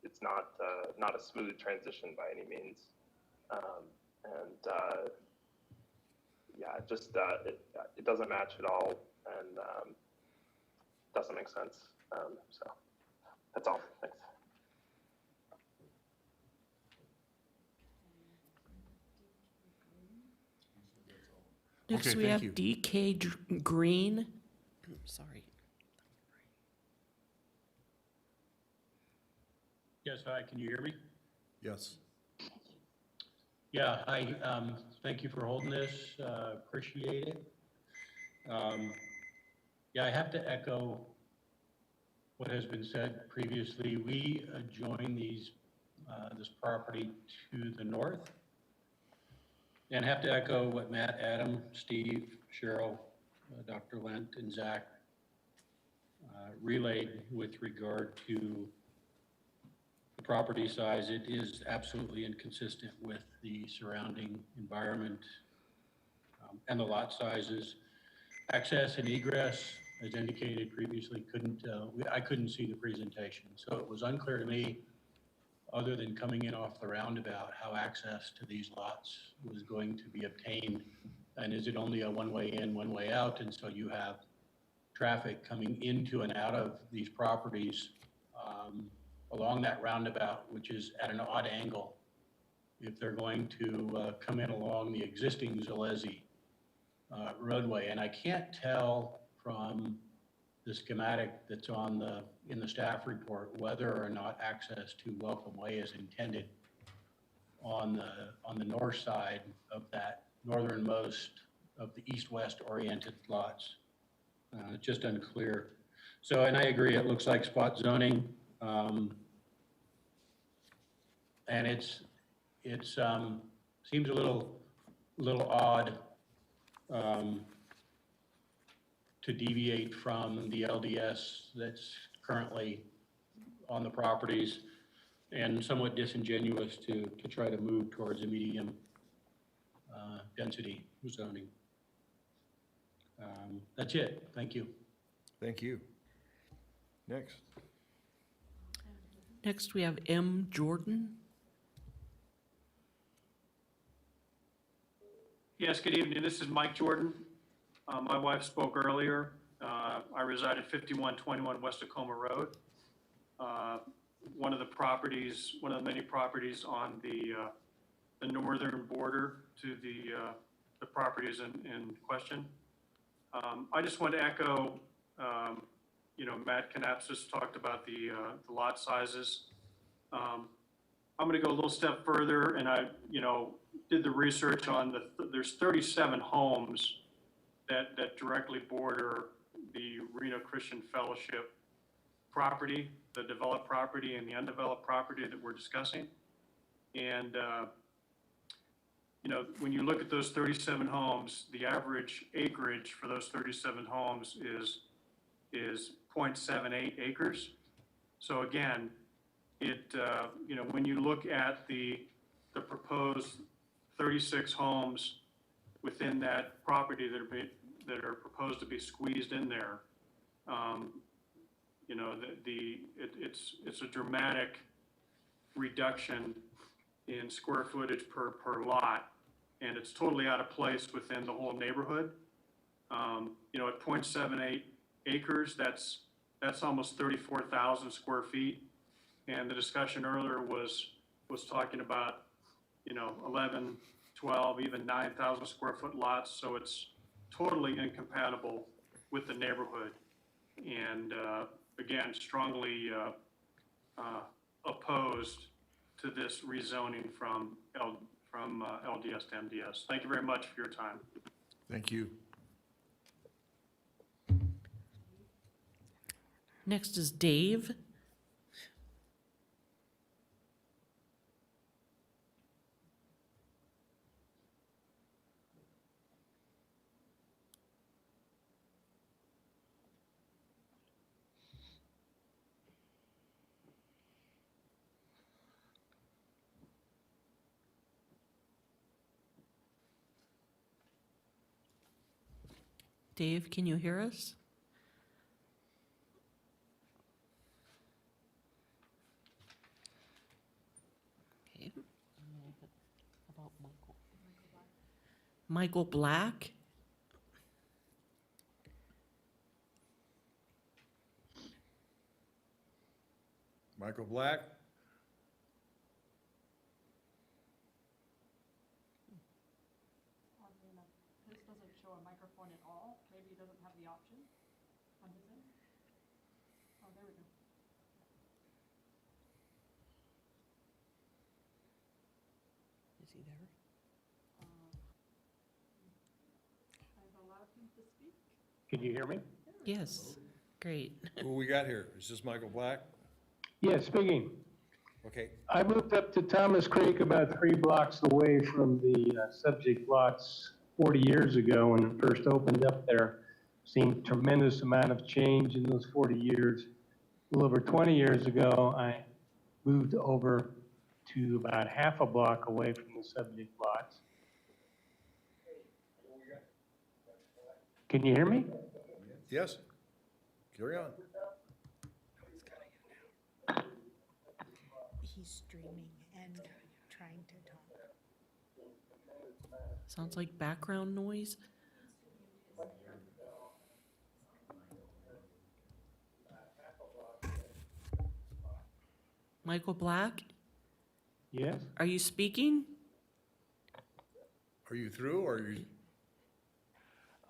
it's not a smooth transition by any means. Yeah, it just it doesn't match at all, and doesn't make sense. So that's all. Thanks. Next, Okay, we thank have you. DK Green. Sorry. Yes, hi, can you hear me? Yes. Yeah, hi, thank you for holding this, appreciate it. Yeah, I have to echo what has been said previously. We adjoin this property to the north. And have to echo what Matt, Adam, Steve, Cheryl, Dr. Lent, and Zach relayed with regard to the property size. It is absolutely inconsistent with the surrounding environment and the lot sizes. Access and egress, as indicated previously, I couldn't see the presentation. So it was unclear to me, other than coming in off the roundabout, how access to these lots was going to be obtained. And is it only a one-way in, one-way out? And so you have traffic coming into and out of these properties along that roundabout, which is at an odd angle. If they're going to come in along the existing Zalesi roadway. And I can't tell from the schematic that's in the staff report whether or not access to Welcome Way is intended on the north side of that northernmost of the east-west oriented lots. Just unclear. So, and I agree, it looks like spot zoning. And it's seems a little odd to deviate from the LDS that's currently on the properties, and somewhat disingenuous to try to move towards a medium density zoning. That's it. Thank you. Thank you. Next. Next, we have M. Jordan. Yes, good evening. This is Mike Jordan. My wife spoke earlier. I reside at 5121 West Tacoma Road. One of the many properties on the northern border to the properties in question. I just want to echo, Matt Canapsis talked about the lot sizes. I'm going to go a little step further, and I, did the research on there's 37 homes that directly border the Reno Christian Fellowship property, the developed property and the undeveloped property that we're discussing. And, when you look at those 37 homes, the average acreage for those 37 homes is 0.78 acres. So again, when you look at the proposed 36 homes within that property that are proposed to be squeezed in there, it's a dramatic reduction in square footage per lot, and it's totally out of place within the whole neighborhood. At 0.78 acres, that's almost 34,000 square feet. And the discussion earlier was talking about, 11, 12, even 9,000 square foot lots. So it's totally incompatible with the neighborhood. And again, strongly opposed to this rezoning from LDS to MDS. Thank you very much for your time. Thank you. Next is Dave. Dave, can you hear us? Okay. How about Michael? Michael Black? Michael Black? doesn't show a microphone at all. Maybe he doesn't have the option on his end. Oh, there we go. Is he there? I've allowed him to speak. Can you hear me? Yes, great. Who we got here? Is this Michael Black? Yes, speaking. Okay, I moved up to Thomas Creek about 3 blocks away from the subject lots 40 years ago when it first opened up there. Seen tremendous amount of change in those 40 years. A little over 20 years ago, I moved over to about half a block away from the subject lots. Can you hear me? yes, carry on. He's streaming and trying to talk. Sounds like background noise. Michael Black, Yes? are you speaking? Are you through or are you?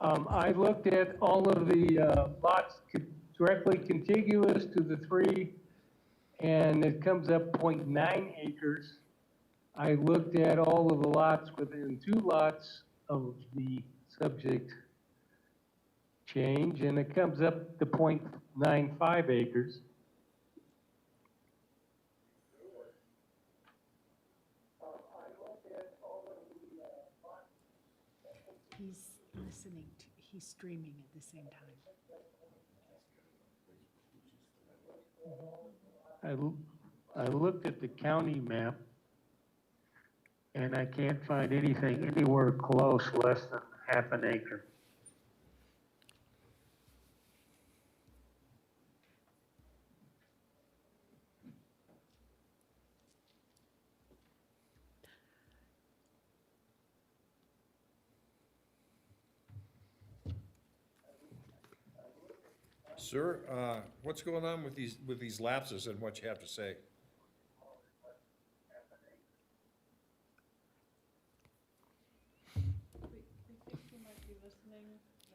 I looked at all of the lots directly contiguous to the 3, and it comes up 0.9 acres. I looked at all of the lots within 2 lots of the subject change, and it comes up to 0.95 acres. He's listening to, he's streaming at the same time. I looked at the county map, and I can't find anything anywhere close less than half an acre. Sir, what's going on with these lapses and what you have to say?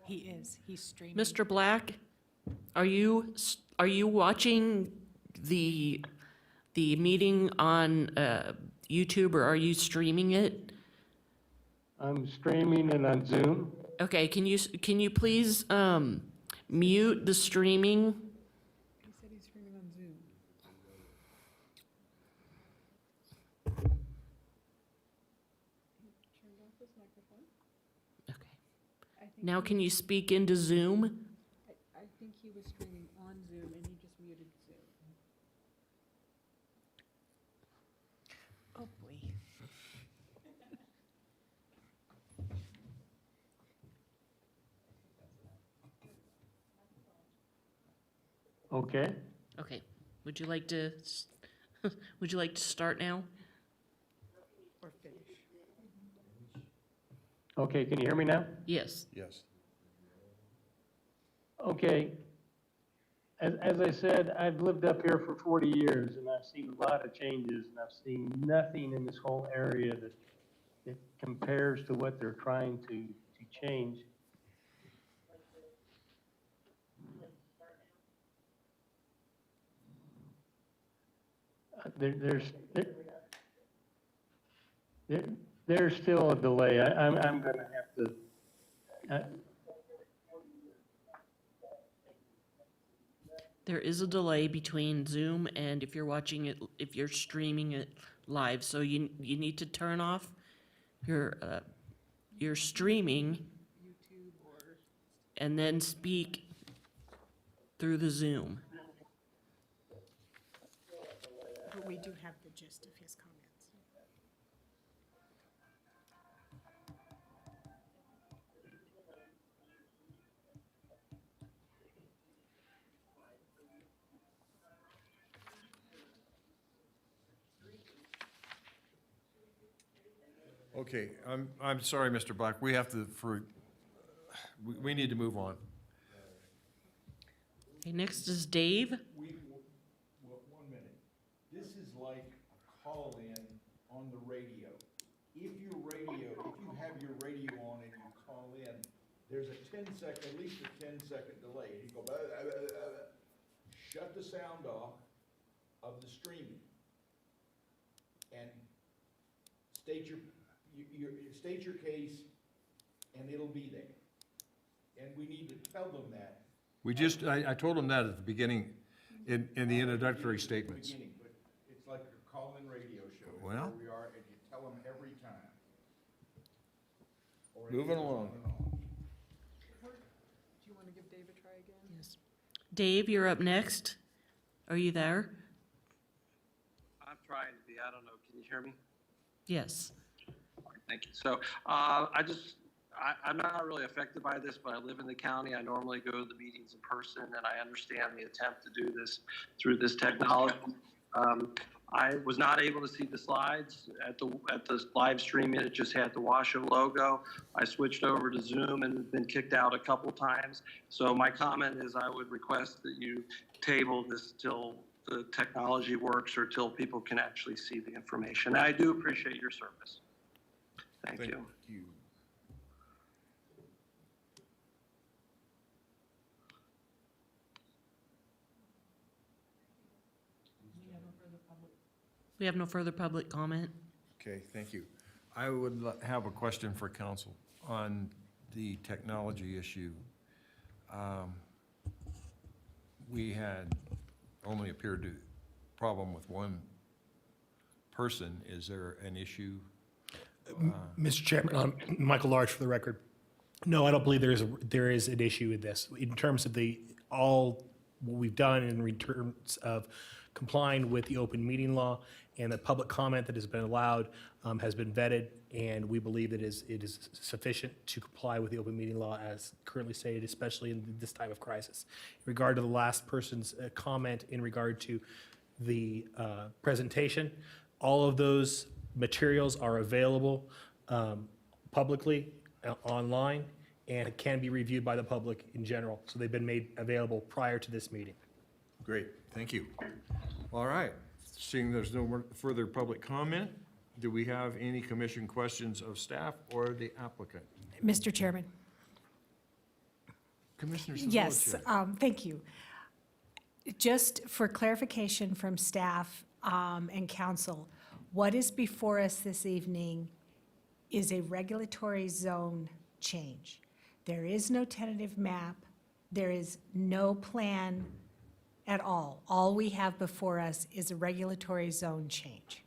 He is, he's streaming. Mr. Black, are you watching the meeting on YouTube, or are you streaming it? I'm streaming it on Zoom. Okay, can you please mute the streaming? He said he's streaming on Zoom. Turned off his microphone. Okay. I think Now he- can you speak into Zoom? I think he was streaming on Zoom and he just muted Zoom. Oh, boy. Okay. Okay, would you like to start now? Or finish. Okay, can you hear me now? Yes. Yes. Okay. As I said, I've lived up here for 40 years, and I've seen a lot of changes, and I've seen nothing in this whole area that compares to what they're trying to change. There's still a delay. I'm going to have to. There is a delay between Zoom and if you're streaming it live, so you need to turn off your streaming and then speak through the Zoom. But we do have the gist of his comments. Okay, I'm sorry, Mr. Black, we have to, we need to move on. Okay, next is Dave. Well, 1 minute. This is like a call-in on the radio. If you have your radio on and you call in, at least a 10-second delay. You go, blah, blah, blah, blah, blah. Shut the sound off of the streaming. And state your case, and it'll be there. And we need to tell them that. I told them that at the beginning, in the introductory statements. Beginning, but it's like a call-in radio show. It's Well. where we are, and you tell them every time. Or it Moving goes along. on and on. Do you want to give Dave a try again? Yes. Dave, you're up next. Are you there? I'm trying to be, I don't know, can you hear me? Yes. Thank you. So I'm not really affected by this, but I live in the county. I normally go to the meetings in person, and I understand the attempt to do this through this technology. I was not able to see the slides at the live stream. It just had the Washoe logo. I switched over to Zoom and been kicked out a couple times. So my comment is I would request that you table this till the technology works or till people can actually see the information. I do appreciate your service. Thank you. We have no further public comment. Okay, thank you. I would have a question for council on the technology issue. We had only appeared to problem with one person. Is there an issue? Mr. Chairman, Michael Large for the record. No, I don't believe there is an issue with this. In terms of what we've done in terms of complying with the open meeting law and the public comment that has been allowed has been vetted, and we believe that it is sufficient to comply with the open meeting law as currently stated, especially in this time of crisis. In regard to the last person's comment in regard to the presentation, all of those materials are available publicly online and can be reviewed by the public in general. So they've been made available prior to this meeting. Great, thank you. All right, seeing there's no more further public comment, do we have any commission questions of staff or the applicant? Mr. Chairman? Commissioner Yes, Savolacek. thank you. Just for clarification from staff and council, what is before us this evening is a regulatory zone change. There is no tentative map. There is no plan at all. All we have before us is a regulatory zone change.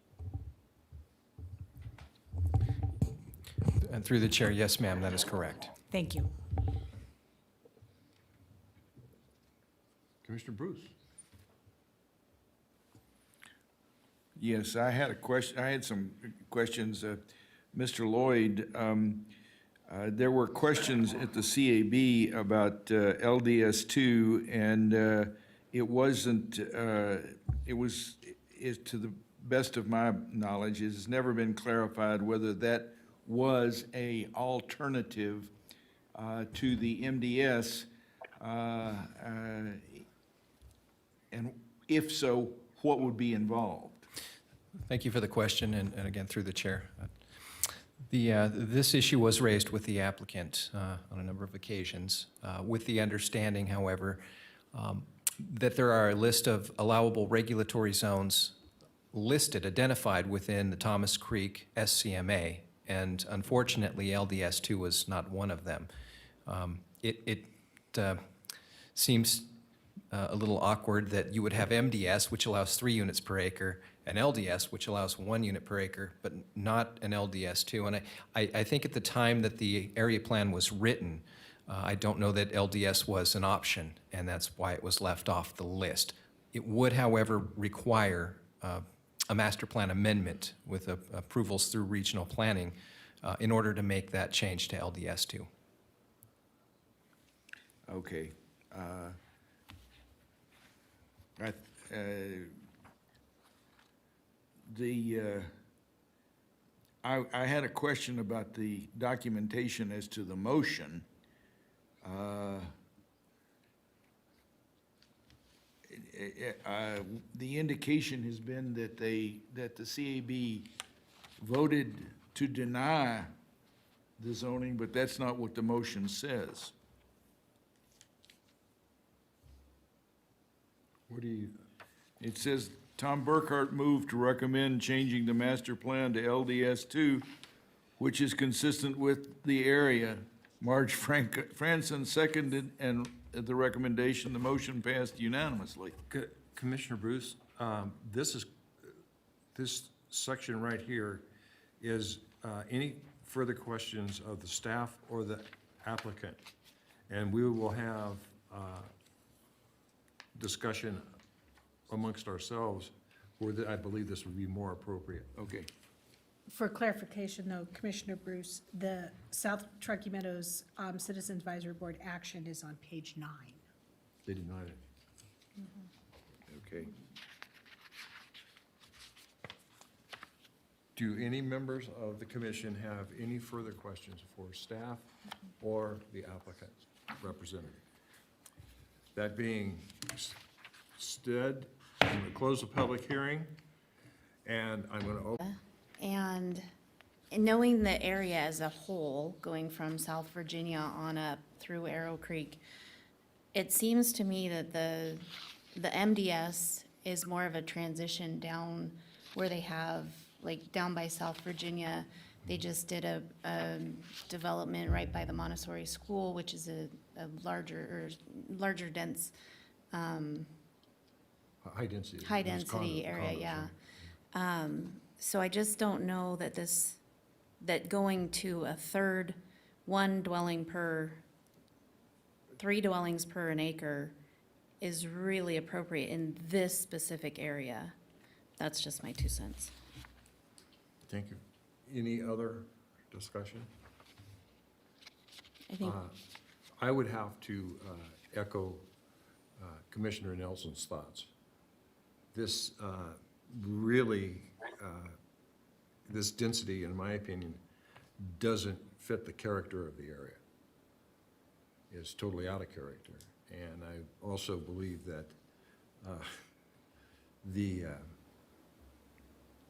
And through the chair, yes, ma'am, that is correct. Thank you. Commissioner Bruce. Yes, I had a question. I had some questions. Mr. Lloyd, there were questions at the CAB about LDS2, and it wasn't, to the best of my knowledge, it has never been clarified whether that was a alternative to the MDS, and if so, what would be involved? Thank you for the question, and again, through the chair. This issue was raised with the applicant on a number of occasions, with the understanding, however, that there are a list of allowable regulatory zones listed, identified within the Thomas Creek SCMA, and unfortunately, LDS2 was not one of them. It seems a little awkward that you would have MDS, which allows 3 units per acre, and LDS, which allows 1 unit per acre, but not an LDS2. And I think at the time that the area plan was written, I don't know that LDS was an option, and that's why it was left off the list. It would, however, require a master plan amendment with approvals through regional planning in order to make that change to LDS2. Okay. I had a question about the documentation as to the motion. The indication has been that the CAB voted to deny the zoning, but that's not what the motion says. What do you, It says, Tom Burkhart moved to recommend changing the master plan to LDS 2, which is consistent with the area. Marge Franson seconded and the recommendation, the motion passed unanimously. Commissioner Bruce, this section right here is any further questions of the staff or the applicant. And we will have discussion amongst ourselves where I believe this would be more appropriate. Okay. For clarification, though, Commissioner Bruce, the South Truckee Meadows Citizens Advisory Board action is on page 9. They denied it. Okay. Do any members of the commission have any further questions for staff or the applicant representative? That being said, I'm going to close the public hearing, and I'm going to open. And knowing the area as a whole, going from South Virginia on up through Arrow Creek, it seems to me that the MDS is more of a transition down where they have, like down by South Virginia, they just did a development right by the Montessori school, which is a larger dense, High density. high density area, yeah. So I just don't know that that going to a third, 3 dwellings per an acre is really appropriate in this specific area. That's just my 2 cents. Thank you. Any other discussion? I think, I would have to echo Commissioner Nelson's thoughts. This really, this density, in my opinion, doesn't fit the character of the area. It's totally out of character. And I also believe that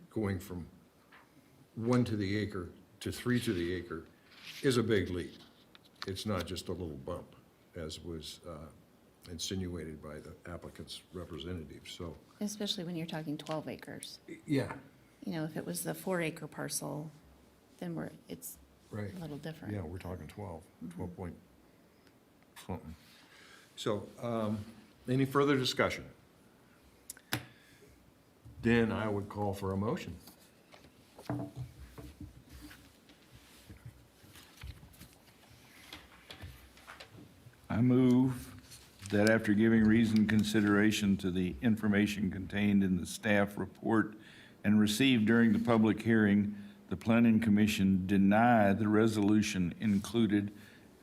going from 1 to the acre to 3 to the acre is a big leap. It's not just a little bump, as was insinuated by the applicant's representative, so. especially when you're talking 12 acres. Yeah. You know, if it was the 4-acre parcel, then it's Right. a little different. Yeah, we're talking 12 point something. So, any further discussion? Then I would call for a motion. I move that after giving reasoned consideration to the information contained in the staff report and received during the public hearing, the Planning Commission deny the resolution included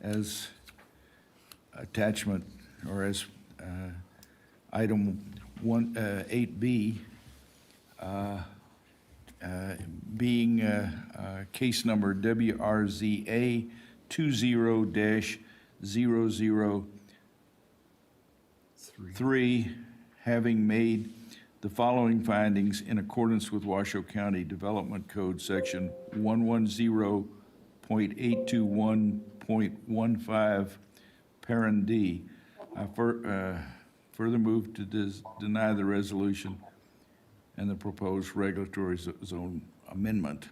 as attachment or as item 8B, being case number WRZA 20-003, having made the following findings in accordance with Washoe County Development Code, Section 110.821.15, parent D. I further move to deny the resolution and the proposed regulatory zone amendment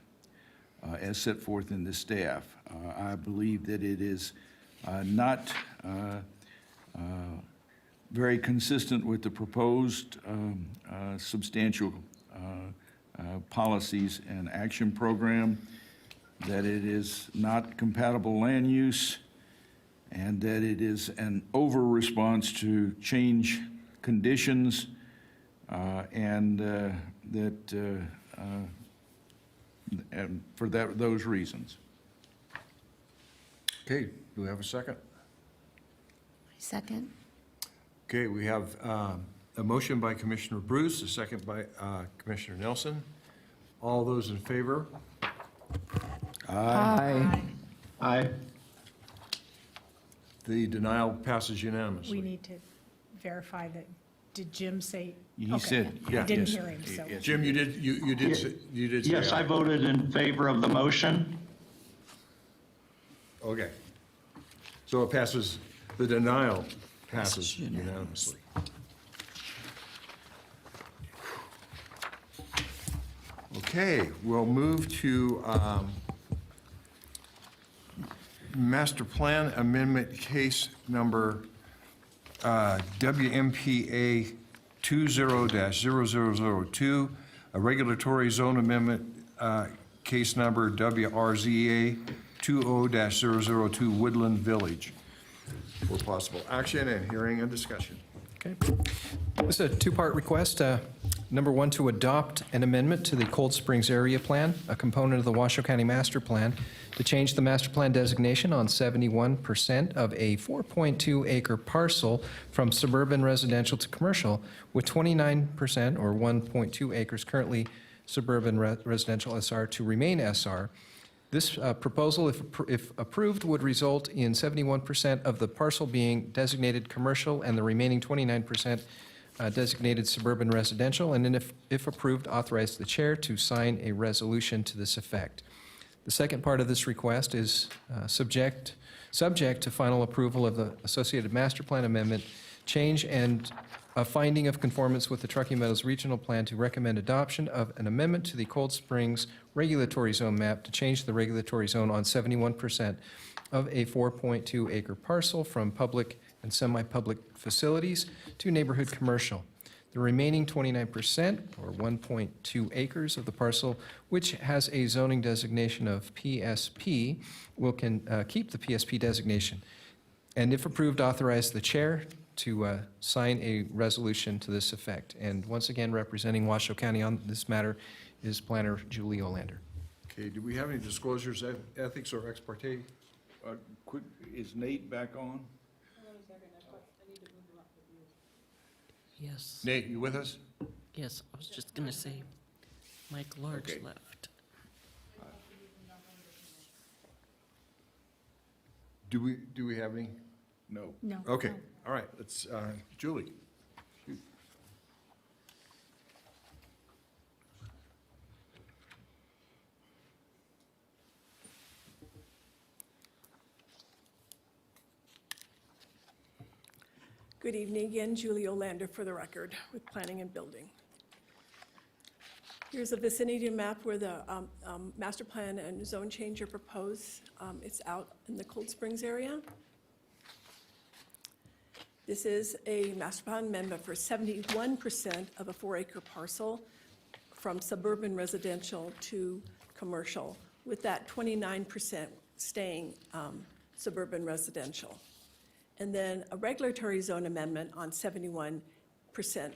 as set forth in the staff. I believe that it is not very consistent with the proposed substantial policies and action program, that it is not compatible land use, and that it is an over-response to change conditions, and for those reasons. Okay, do we have a second? Second. Okay, we have a motion by Commissioner Bruce, a second by Commissioner Nelson. All those in favor? Aye. Aye. The denial passes unanimously. We need to verify that, did Jim say? He Okay. said, I yeah, didn't yes. hear him, so. Yes. Jim, you did say Yes, I aye. voted in favor of the motion. Okay. So it passes, the denial passes unanimously. Okay, we'll move to Master Plan Amendment Case Number WMPA 20-0002, a regulatory zone amendment case number WRZA 20-002 Woodland Village for possible action and hearing and discussion. Okay. This is a two-part request. Number one, to adopt an amendment to the Cold Springs Area Plan, a component of the Washoe County Master Plan, to change the master plan designation on 71% of a 4.2 acre parcel from suburban residential to commercial, with 29% or 1.2 acres currently suburban residential SR to remain SR. This proposal, if approved, would result in 71% of the parcel being designated commercial and the remaining 29% designated suburban residential, and then if approved, authorize the chair to sign a resolution to this effect. The second part of this request is subject to final approval of the associated master plan amendment change and a finding of conformance with the Truckee Meadows Regional Plan to recommend adoption of an amendment to the Cold Springs regulatory zone map to change the regulatory zone on 71% of a 4.2 acre parcel from public and semi-public facilities to neighborhood commercial. The remaining 29%, or 1.2 acres of the parcel, which has a zoning designation of PSP, will keep the PSP designation. And if approved, authorize the chair to sign a resolution to this effect. And once again, representing Washoe County on this matter is Planner Julie Olander. Okay, do we have any disclosures, ethics, or ex parte? Is Nate back on? Yes. Nate, you with us? Yes, I was just gonna say, Mike Large Okay. left. Do we have any? No. No. Okay, all right, let's, Julie. Shoot. Good evening again, Julie Olander for the record with Planning and Building. Here's a vicinity map where the master plan and zone change are proposed. It's out in the Cold Springs area. This is a master plan amendment for 71% of a 4-acre parcel from suburban residential to commercial, with that 29% staying suburban residential. And then a regulatory zone amendment on 71%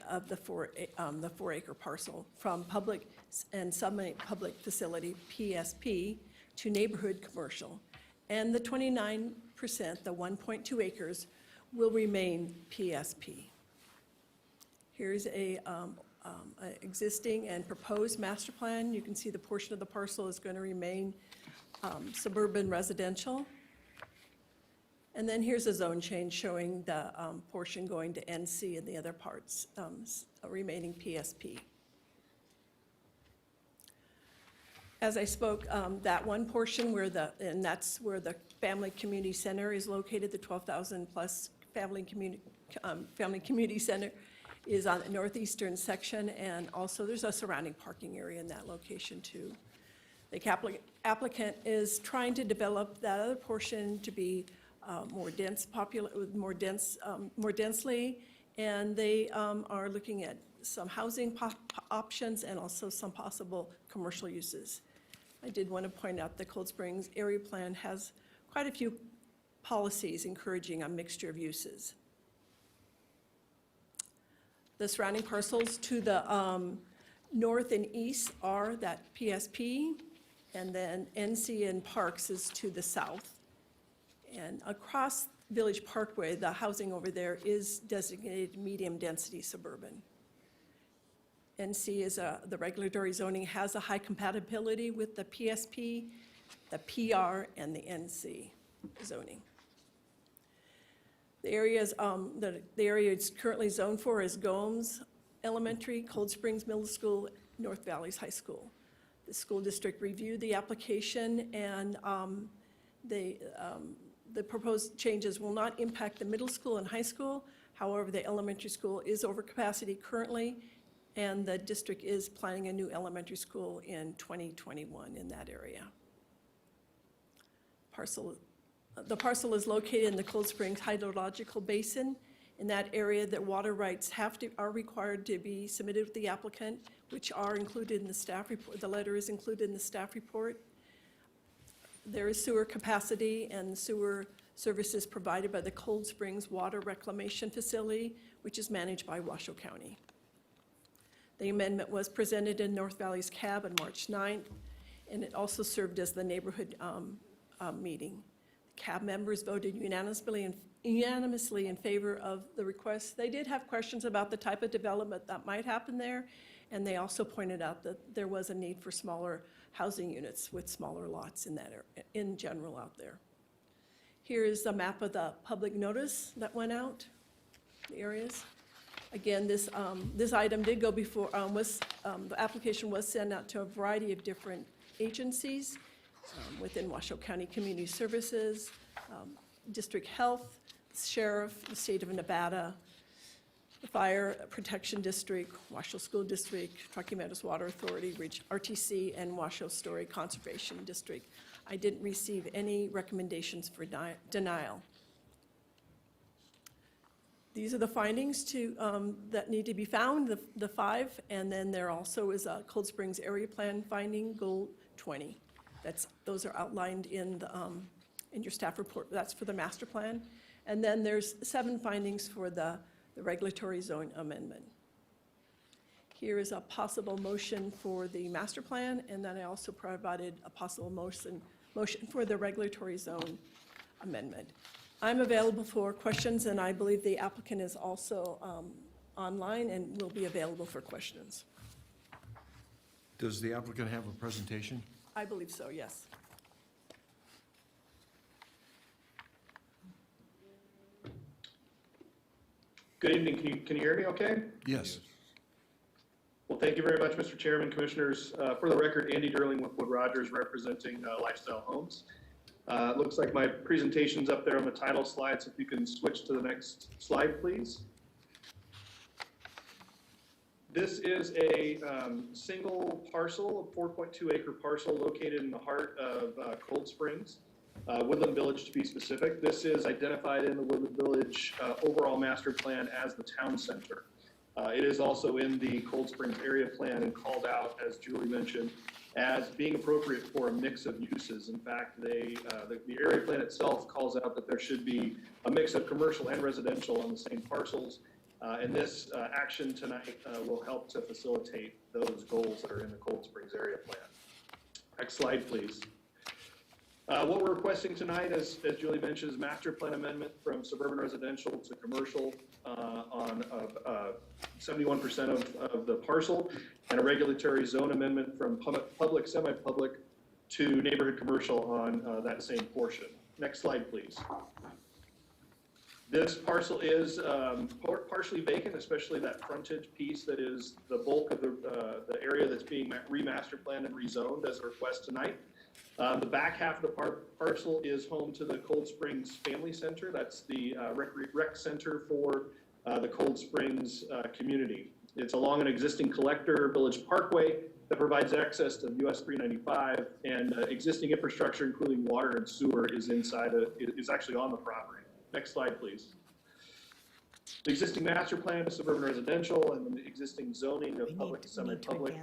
of the 4-acre parcel from public and semi-public facility, PSP, to neighborhood commercial. And the 29%, the 1.2 acres, will remain PSP. Here's a existing and proposed master plan. You can see the portion of the parcel is going to remain suburban residential. And then here's a zone change showing the portion going to NC and the other parts remaining PSP. As I spoke, that one portion and that's where the Family Community Center is located, the 12,000 plus Family Community Center is on the northeastern section, and also there's a surrounding parking area in that location too. The applicant is trying to develop that other portion to be more densely, and they are looking at some housing options and also some possible commercial uses. I did want to point out the Cold Springs Area Plan has quite a few policies encouraging a mixture of uses. The surrounding parcels to the north and east are that PSP, and then NC and Parks is to the south. And across Village Parkway, the housing over there is designated medium-density suburban. NC is the regulatory zoning has a high compatibility with the PSP, the PR, and the NC zoning. The areas, the area it's currently zoned for is Gomes Elementary, Cold Springs Middle School, North Valleys High School. The school district reviewed the application, and the proposed changes will not impact the middle school and high school. However, the elementary school is over capacity currently, And the district is planning a new elementary school in 2021 in that area. The parcel is located in the Cold Springs hydrological basin. In that area, the water rights are required to be submitted with the applicant, which are included in the staff report. The letter is included in the staff report. There is sewer capacity and sewer services provided by the Cold Springs Water Reclamation Facility, which is managed by Washoe County. The amendment was presented in North Valley's CAB on March 9th, and it also served as the neighborhood meeting. The CAB members voted unanimously in favor of the request. They did have questions about the type of development that might happen there, and they also pointed out that there was a need for smaller housing units with smaller lots in that area, in general out there. Here is a map of the public notice that went out, the areas. Again, this item did go before, the application was sent out to a variety of different agencies within Washoe County Community Services, District Health, Sheriff, the State of Nevada, the Fire Protection District, Washoe School District, Rocky Meadows Water Authority, RTC, and Washoe Story Conservation District. I didn't receive any recommendations for denial. These are the findings that need to be found, the 5, and then there also is a Cold Springs Area Plan finding, Goal 20. Those are outlined in your staff report. That's for the master plan. And then there's 7 findings for the regulatory zone amendment. Here is a possible motion for the master plan, and then I also provided a possible motion for the regulatory zone amendment. I'm available for questions, and I believe the applicant is also online and will be available for questions. Does the applicant have a presentation? I believe so, yes. Good evening. Can you hear me okay? Yes. Well, thank you very much, Mr. Chairman, Commissioners. For the record, Andy Durling with Wood Rogers representing Lifestyle Homes. It looks like my presentation's up there on the title slide, so if you can switch to the next slide, please. This is a single parcel, a 4.2 acre parcel located in the heart of Cold Springs, Woodland Village to be specific. This is identified in the Woodland Village overall master plan as the town center. It is also in the Cold Springs area plan and called out, as Julie mentioned, as being appropriate for a mix of uses. In fact, the area plan itself calls out that there should be a mix of commercial and residential on the same parcels. And this action tonight will help to facilitate those goals that are in the Cold Springs area plan. Next slide, please. What we're requesting tonight, as Julie mentioned, is master plan amendment from suburban residential to commercial on 71% of the parcel, and a regulatory zone amendment from public, semi-public to neighborhood commercial on that same portion. Next slide, please. This parcel is partially vacant, especially that frontage piece that is the bulk of the area that's being remaster planned and rezoned as a request tonight. The back half of the parcel is home to the Cold Springs Family Center. That's the rec center for the Cold Springs community. It's along an existing collector village parkway that provides access to US 395, and existing infrastructure, including water and sewer, is actually on the property. Next slide, please. The existing master plan is suburban residential, and the existing zoning of public to semi-public.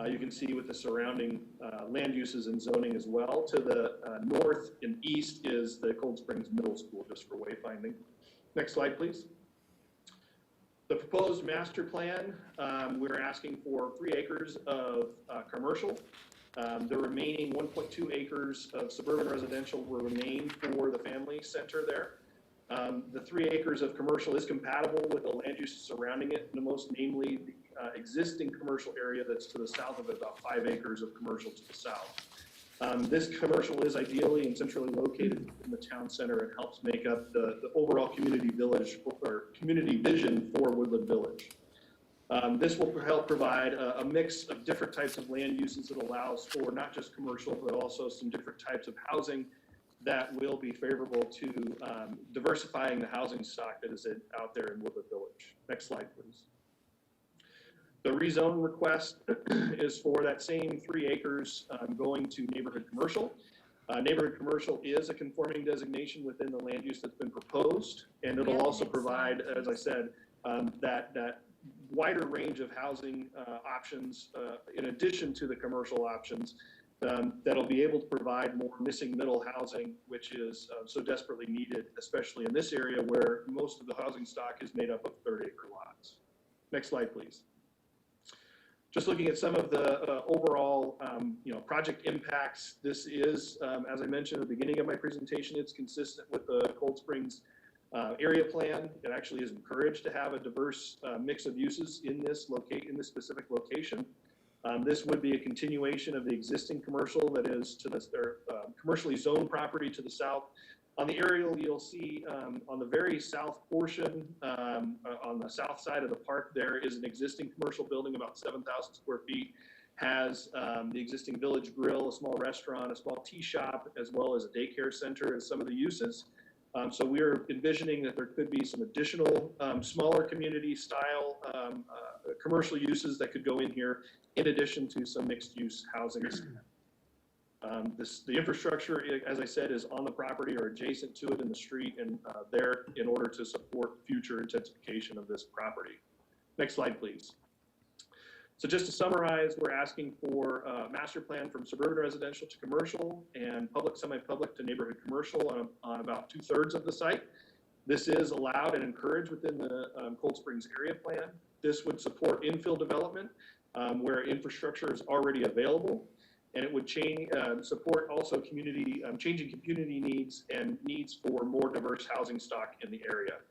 You can see with the surrounding land uses and zoning as well. To the north and east is the Cold Springs Middle School, just for wayfinding. Next slide, please. The proposed master plan, we're asking for 3 acres of commercial. The remaining 1.2 acres of suburban residential will remain for the family center there. The 3 acres of commercial is compatible with the land uses surrounding it, the most namely the existing commercial area that's to the south of it, about 5 acres of commercial to the south. This commercial is ideally and centrally located in the town center and helps make up the overall community village or community vision for Woodland Village. This will help provide a mix of different types of land uses that allows for not just commercial, but also some different types of housing that will be favorable to diversifying the housing stock that is out there in Woodland Village. Next slide, please. The rezone request is for that same 3 acres going to neighborhood commercial. Neighborhood commercial is a conforming designation within the land use that's been proposed, and it'll also provide, as I said, that wider range of housing options in addition to the commercial options that'll be able to provide more missing middle housing, which is so desperately needed, especially in this area where most of the housing stock is made up of 30-acre lots. Next slide, please. Just looking at some of the overall, project impacts. This is, as I mentioned at the beginning of my presentation, it's consistent with the Cold Springs area plan. It actually is encouraged to have a diverse mix of uses in this specific location. This would be a continuation of the existing commercial that is to the commercially zoned property to the south. On the aerial, you'll see on the very south portion, on the south side of the park, there is an existing commercial building about 7,000 square feet, has the existing Village Grill, a small restaurant, a small tea shop, as well as a daycare center as some of the uses. So we're envisioning that there could be some additional smaller community style commercial uses that could go in here in addition to some mixed use housing. The infrastructure, as I said, is on the property or adjacent to it in the street and there in order to support future intensification of this property. Next slide, please. So just to summarize, we're asking for a master plan from suburban residential to commercial and public, semi-public to neighborhood commercial on about 2/3 of the site. This is allowed and encouraged within the Cold Springs area plan. This would support infill development where infrastructure is already available. And it would support also changing community needs and needs for more diverse housing stock in the area.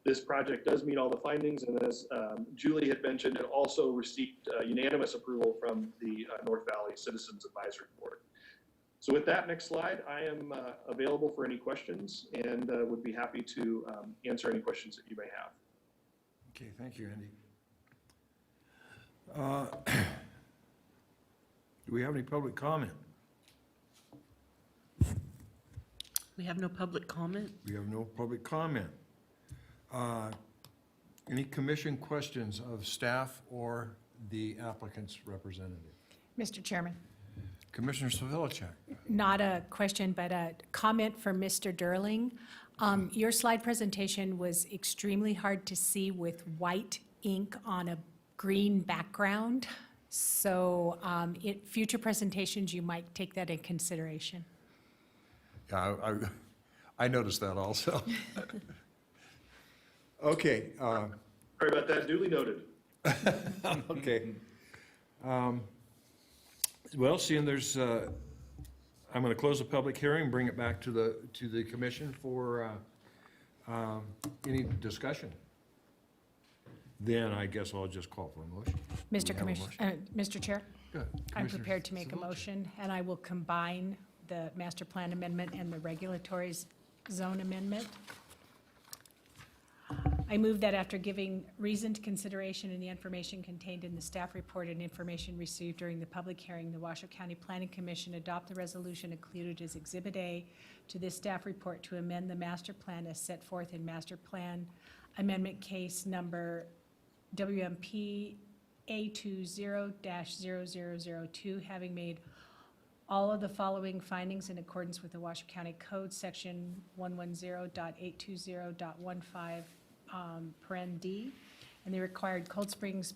This project does meet all the findings, and as Julie had mentioned, it also received unanimous approval from the North Valley Citizens Advisory Board. So with that, next slide, I am available for any questions and would be happy to answer any questions that you may have. Okay, thank you, Andy. Do we have any public comment? We have no public comment? We have no public comment. Any commission questions of staff or the applicant's representative? Mr. Chairman. Commissioner Savilicek. Not a question, but a comment for Mr. Durling. Your slide presentation was extremely hard to see with white ink on a green background. So future presentations, you might take that in consideration. Yeah, I noticed that also. Okay. Sorry about that, duly noted. Okay. Well, seeing there's, I'm going to close the public hearing, bring it back to the commission for any discussion. Then I guess I'll just call for a motion. Mr. Chair? Go ahead. I'm prepared to make a motion, and I will combine the master plan amendment and the regulatory zone amendment. I move that after giving reasoned consideration in the information contained in the staff report and information received during the public hearing, the Washoe County Planning Commission adopt the resolution included as Exhibit A to this staff report to amend the master plan as set forth in master plan amendment case number WMP A20-0002, having made all of the following findings in accordance with the Washoe County Code, section 110.820.15, paren D, and the required Cold Springs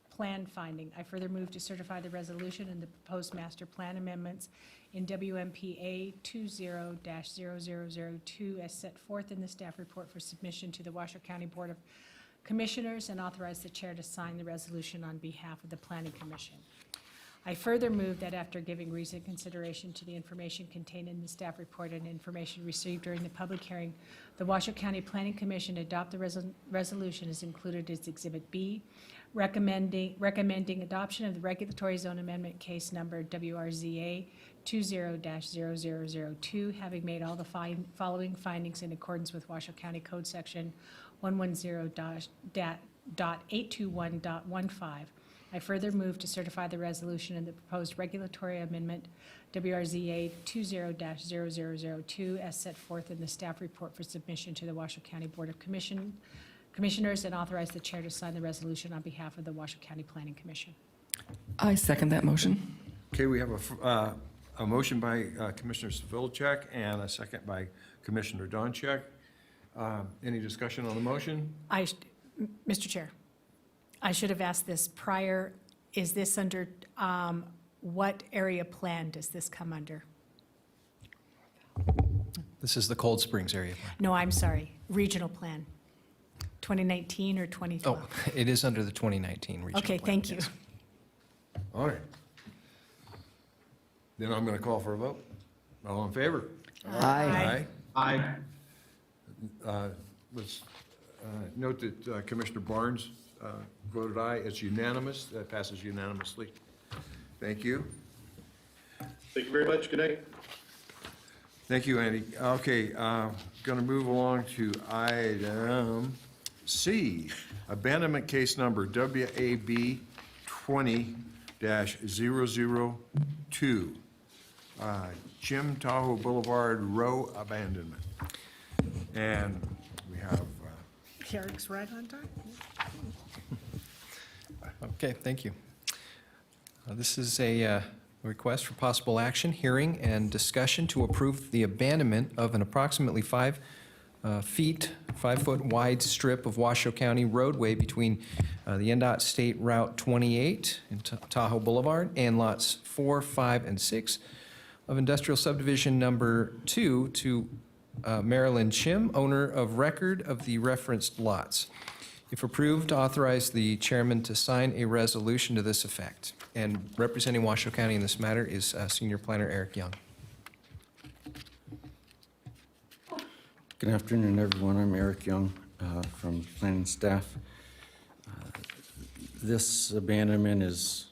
plan finding. I further move to certify the resolution and the proposed master plan amendments in WMP A20-0002 as set forth in the staff report for submission to the Washoe County Board of Commissioners and authorize the chair to sign the resolution on behalf of the Planning Commission. I further move that after giving reasoned consideration to the information contained in the staff report and information received during the public hearing, the Washoe County Planning Commission adopt the resolution as included as Exhibit B, recommending adoption of the regulatory zone amendment case number WRZA 20-0002, having made all the following findings in accordance with Washoe County Code section 110.821.15. I further move to certify the resolution and the proposed regulatory amendment WRZA 20-0002 as set forth in the staff report for submission to the Washoe County Board of Commissioners, and authorize the chair to sign the resolution on behalf of the Washoe County Planning Commission. I second that motion. Okay, we have a motion by Commissioner Civilcheck and a second by Commissioner Doncheck. Any discussion on the motion? Mr. Chair, I should have asked this prior. Is this under, what area plan does this come under? This is the Cold Springs area plan. No, I'm sorry, regional plan, 2019 or 2012? Oh, it is under the 2019 regional Okay, plan, thank you. yes. All right. Then I'm going to call for a vote. All in favor? Aye. Aye. Let's note that Commissioner Barnes voted aye. It's unanimous. That passes unanimously. Thank you. Thank you very much. Good night. Thank you, Andy. Okay, going to move along to item C, abandonment case number WAB 20-002, Jim Tahoe Boulevard Row abandonment. And we have, Eric's right on time. Okay, thank you. This is a request for possible action, hearing, and discussion to approve the abandonment of an approximately 5-foot wide strip of Washoe County roadway between the NDOT State Route 28 and Tahoe Boulevard and lots 4, 5, and 6 of Industrial Subdivision Number 2 to Marilyn Chim, owner of record of the referenced lots. If approved, authorize the chairman to sign a resolution to this effect. And representing Washoe County in this matter is Senior Planner Eric Young. Good afternoon, everyone. I'm Eric Young from planning staff. This abandonment is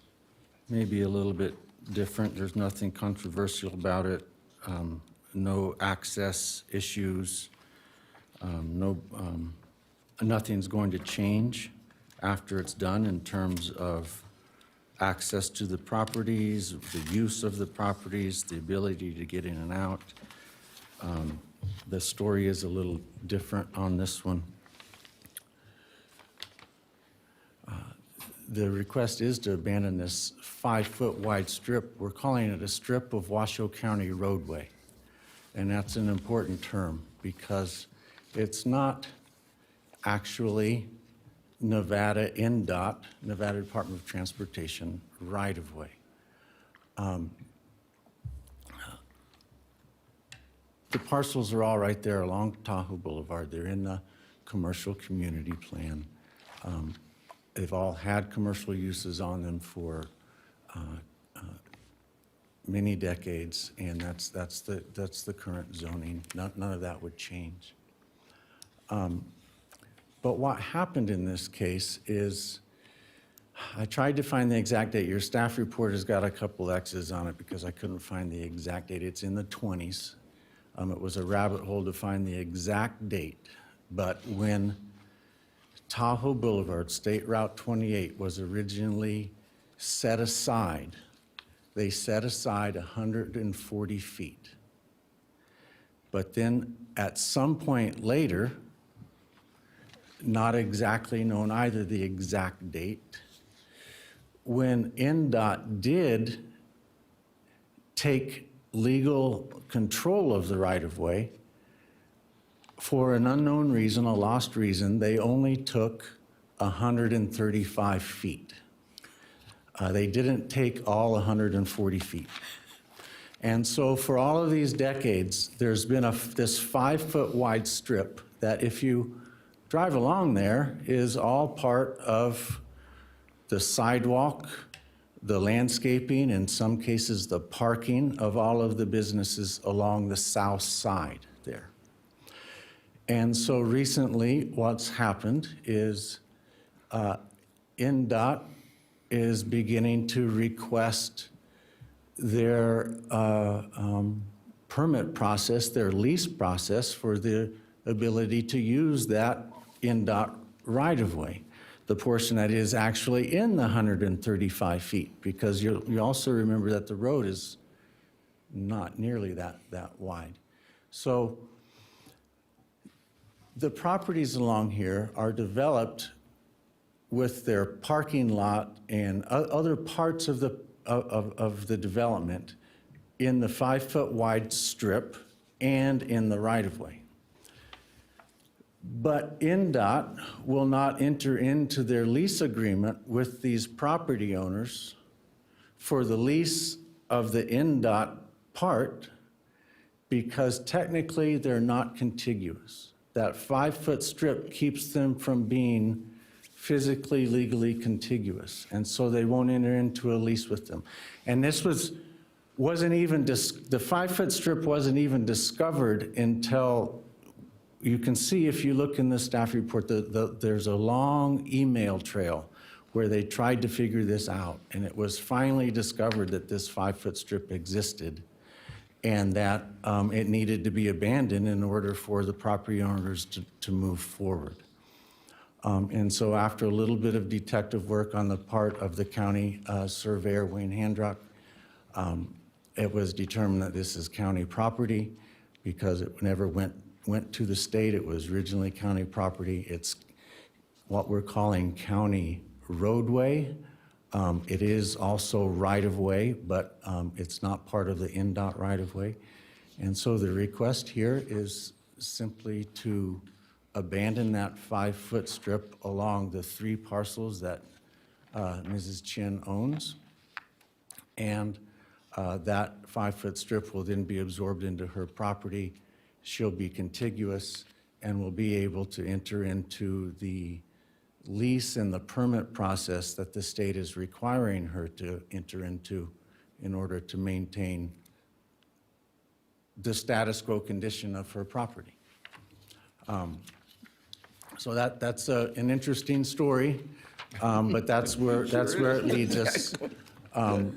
maybe a little bit different. There's nothing controversial about it. No access issues. Nothing's going to change after it's done in terms of access to the properties, the use of the properties, the ability to get in and out. The story is a little different on this one. The request is to abandon this 5-foot wide strip. We're calling it a strip of Washoe County roadway. And that's an important term because it's not actually Nevada NDOT, Nevada Department of Transportation, right-of-way. The parcels are all right there along Tahoe Boulevard. They're in the commercial community plan. They've all had commercial uses on them for many decades, and that's the current zoning. None of that would change. But what happened in this case is I tried to find the exact date. Your staff report has got a couple X's on it because I couldn't find the exact date. It's in the 20s. It was a rabbit hole to find the exact date. But when Tahoe Boulevard, State Route 28, was originally set aside, they set aside 140 feet. But then at some point later, not exactly known either the exact date, when NDOT did take legal control of the right-of-way, for an unknown reason, a lost reason, they only took 135 feet. They didn't take all 140 feet. And so for all of these decades, there's been this 5-foot wide strip that if you drive along there is all part of the sidewalk, the landscaping, in some cases the parking of all of the businesses along the south side there. And so recently what's happened is NDOT is beginning to request their permit process, their lease process for the ability to use that NDOT right-of-way, the portion that is actually in the 135 feet, because you also remember that the road is not nearly that wide. So the properties along here are developed with their parking lot and other parts of the development in the 5-foot wide strip and in the right-of-way. But NDOT will not enter into their lease agreement with these property owners for the lease of the NDOT part because technically they're not contiguous. That 5-foot strip keeps them from being physically, legally contiguous, and so they won't enter into a lease with them. And this wasn't even, the 5-foot strip wasn't even discovered until, you can see if you look in the staff report, there's a long email trail where they tried to figure this out, and it was finally discovered that this 5-foot strip existed and that it needed to be abandoned in order for the property owners to move forward. And so after a little bit of detective work on the part of the county surveyor, Wayne Handrock, it was determined that this is county property because it never went to the state. It was originally county property. It's what we're calling county roadway. It is also right-of-way, but it's not part of the NDOT right-of-way. And so the request here is simply to abandon that 5-foot strip along the 3 parcels that Mrs. Chin owns. And that 5-foot strip will then be absorbed into her property. She'll be contiguous and will be able to enter into the lease and the permit process that the state is requiring her to enter into in order to maintain the status quo condition of her property. So that's an interesting story, but that's where it leads us. Like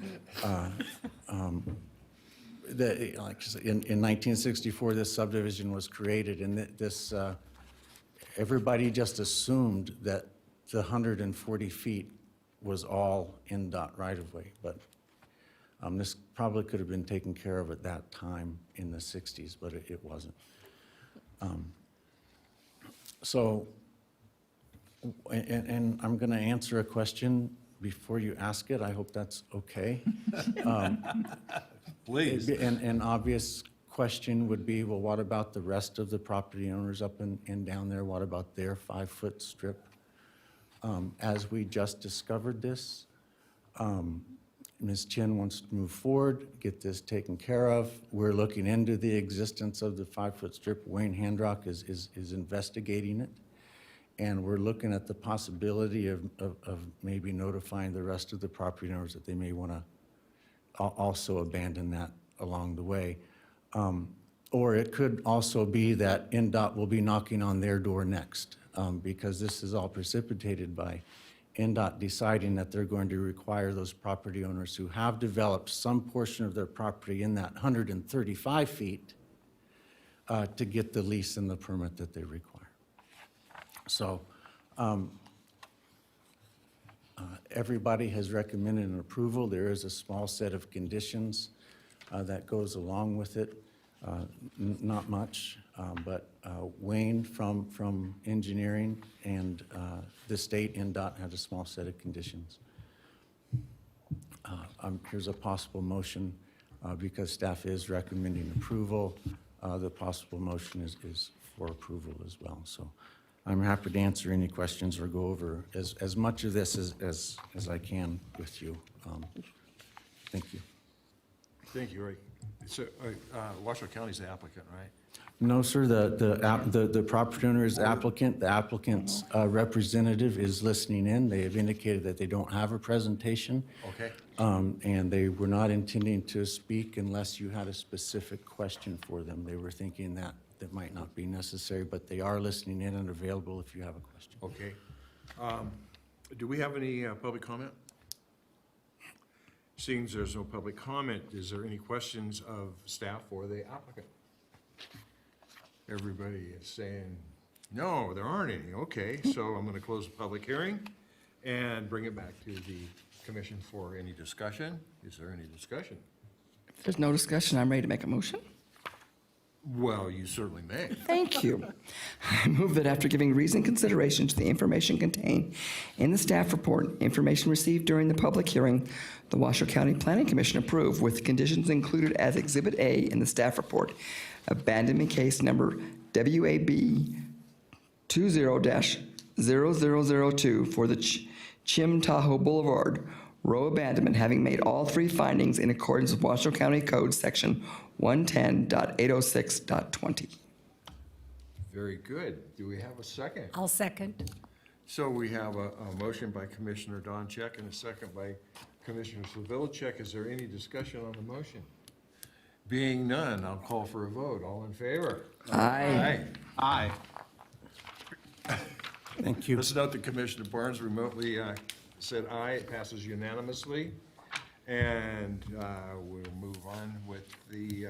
I said, in 1964, this subdivision was created, and this everybody just assumed that the 140 feet was all NDOT right-of-way, but this probably could have been taken care of at that time in the 60s, but it wasn't. So, and I'm going to answer a question before you ask it. I hope that's okay. Please. An obvious question would be, well, what about the rest of the property owners up and down there? What about their 5-foot strip? As we just discovered this, Ms. Chin wants to move forward, get this taken care of. We're looking into the existence of the 5-foot strip. Wayne Handrock is investigating it. And we're looking at the possibility of maybe notifying the rest of the property owners that they may want to also abandon that along the way. Or it could also be that NDOT will be knocking on their door next, because this is all precipitated by NDOT deciding that they're going to require those property owners who have developed some portion of their property in that 135 feet to get the lease and the permit that they require. So everybody has recommended an approval. There is a small set of conditions that goes along with it. Not much, but Wayne from engineering and the state NDOT had a small set of conditions. Here's a possible motion because staff is recommending approval. The possible motion is for approval as well. So I'm happy to answer any questions or go over as much of this as I can with you. Thank you. Thank you, Ray. So, Washoe County's the applicant, right? No, sir, the property owner is applicant. The applicant's representative is listening in. They have indicated that they don't have a presentation. Okay. And they were not intending to speak unless you had a specific question for them. They were thinking that might not be necessary, but they are listening in and available if you have a question. Okay. Do we have any public comment? Seeing as there's no public comment, is there any questions of staff or the applicant? Everybody is saying, no, there aren't any. Okay, so I'm going to close the public hearing and bring it back to the commission for any discussion. Is there any discussion? If there's no discussion, I'm ready to make a motion. Well, you certainly may. Thank you. I move that after giving reasoned consideration to the information contained in the staff report, information received during the public hearing, the Washoe County Planning Commission approve with conditions included as Exhibit A in the staff report, abandonment case number WAB 20-0002 for the Chim Tahoe Boulevard row abandonment, having made all three findings in accordance with Washoe County Code Section 110.806.20. Very good. Do we have a second? I'll second. So we have a motion by Commissioner Doncheck and a second by Commissioner Slavichek. Is there any discussion on the motion? Being none, I'll call for a vote. All in favor? Aye. Aye. Thank you. Let's note that Commissioner Barnes remotely said aye. It passes unanimously. And we'll move on with the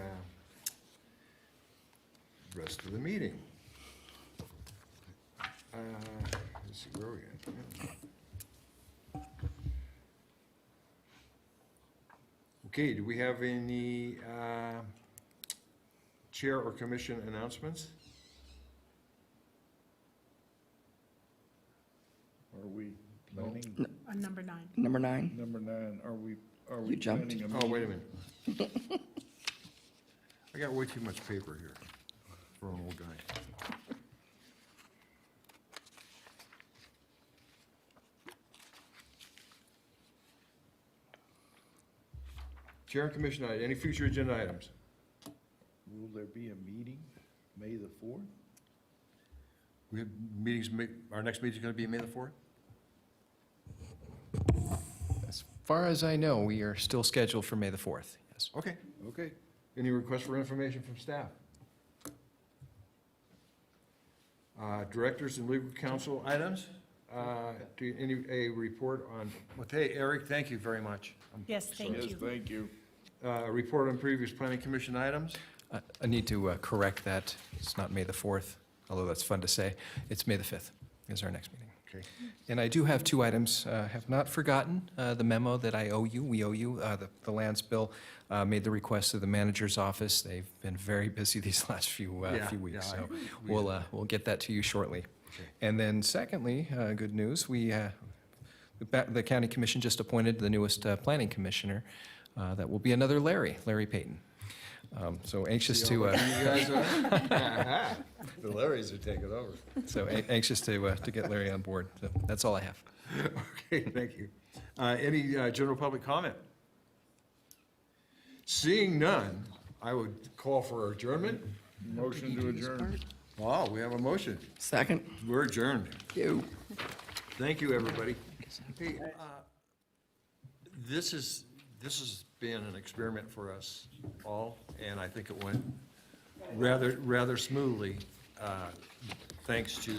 rest of the meeting. Let's see, where are we at? Okay, do we have any chair or commission announcements? Are we planning? Number 9. Number 9. Number 9, are we You jumped. planning a Oh, meeting? wait a minute. I got way too much paper here for an old guy. Chair and Commission, any future agenda items? Will there be a meeting May the 4th? We have meetings, our next meeting's gonna be May the 4th? As far as I know, we are still scheduled for May the 4th, yes. Okay. Okay. Any requests for information from staff? Directors and legal counsel items? A report on, hey, Eric, thank you very much. Yes, thank you. Yes, thank you. A report on previous planning commission items? I need to correct that. It's not May the 4th, although that's fun to say. It's May the 5th is our next meeting. Okay. And I do have 2 items. Have not forgotten the memo that I owe you, we owe you. The Lance Bill made the request to the manager's office. They've been very busy these last few weeks, so we'll get that to you shortly. Okay. And then secondly, good news, the county commission just appointed the newest planning commissioner. That will be another Larry Payton. So anxious to. You guys are? The Larrys are taking over. So anxious to get Larry on board. So that's all I have. Okay, thank you. Any general public comment? Seeing none, I would call for adjournment. Motion to adjourn. Wow, we have a motion. Second. We're adjourned. You. Thank you, everybody. Hey, this has been an experiment for us all, and I think it went rather smoothly, thanks to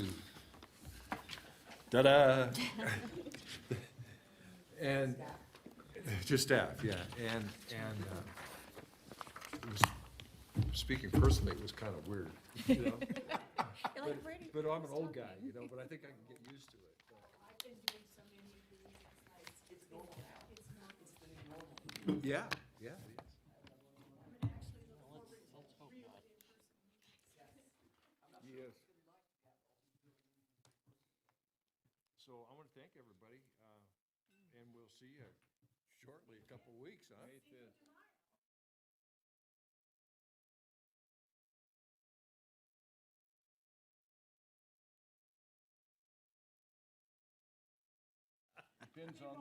and just staff, yeah, and it was, speaking personally, it was kind of weird, you know. But I'm an old guy, you know, but I think I can get used to it. Yeah, yeah, it is. Yes. So I want to thank everybody, and we'll see you shortly, a couple of weeks, huh? May 5th. Depends on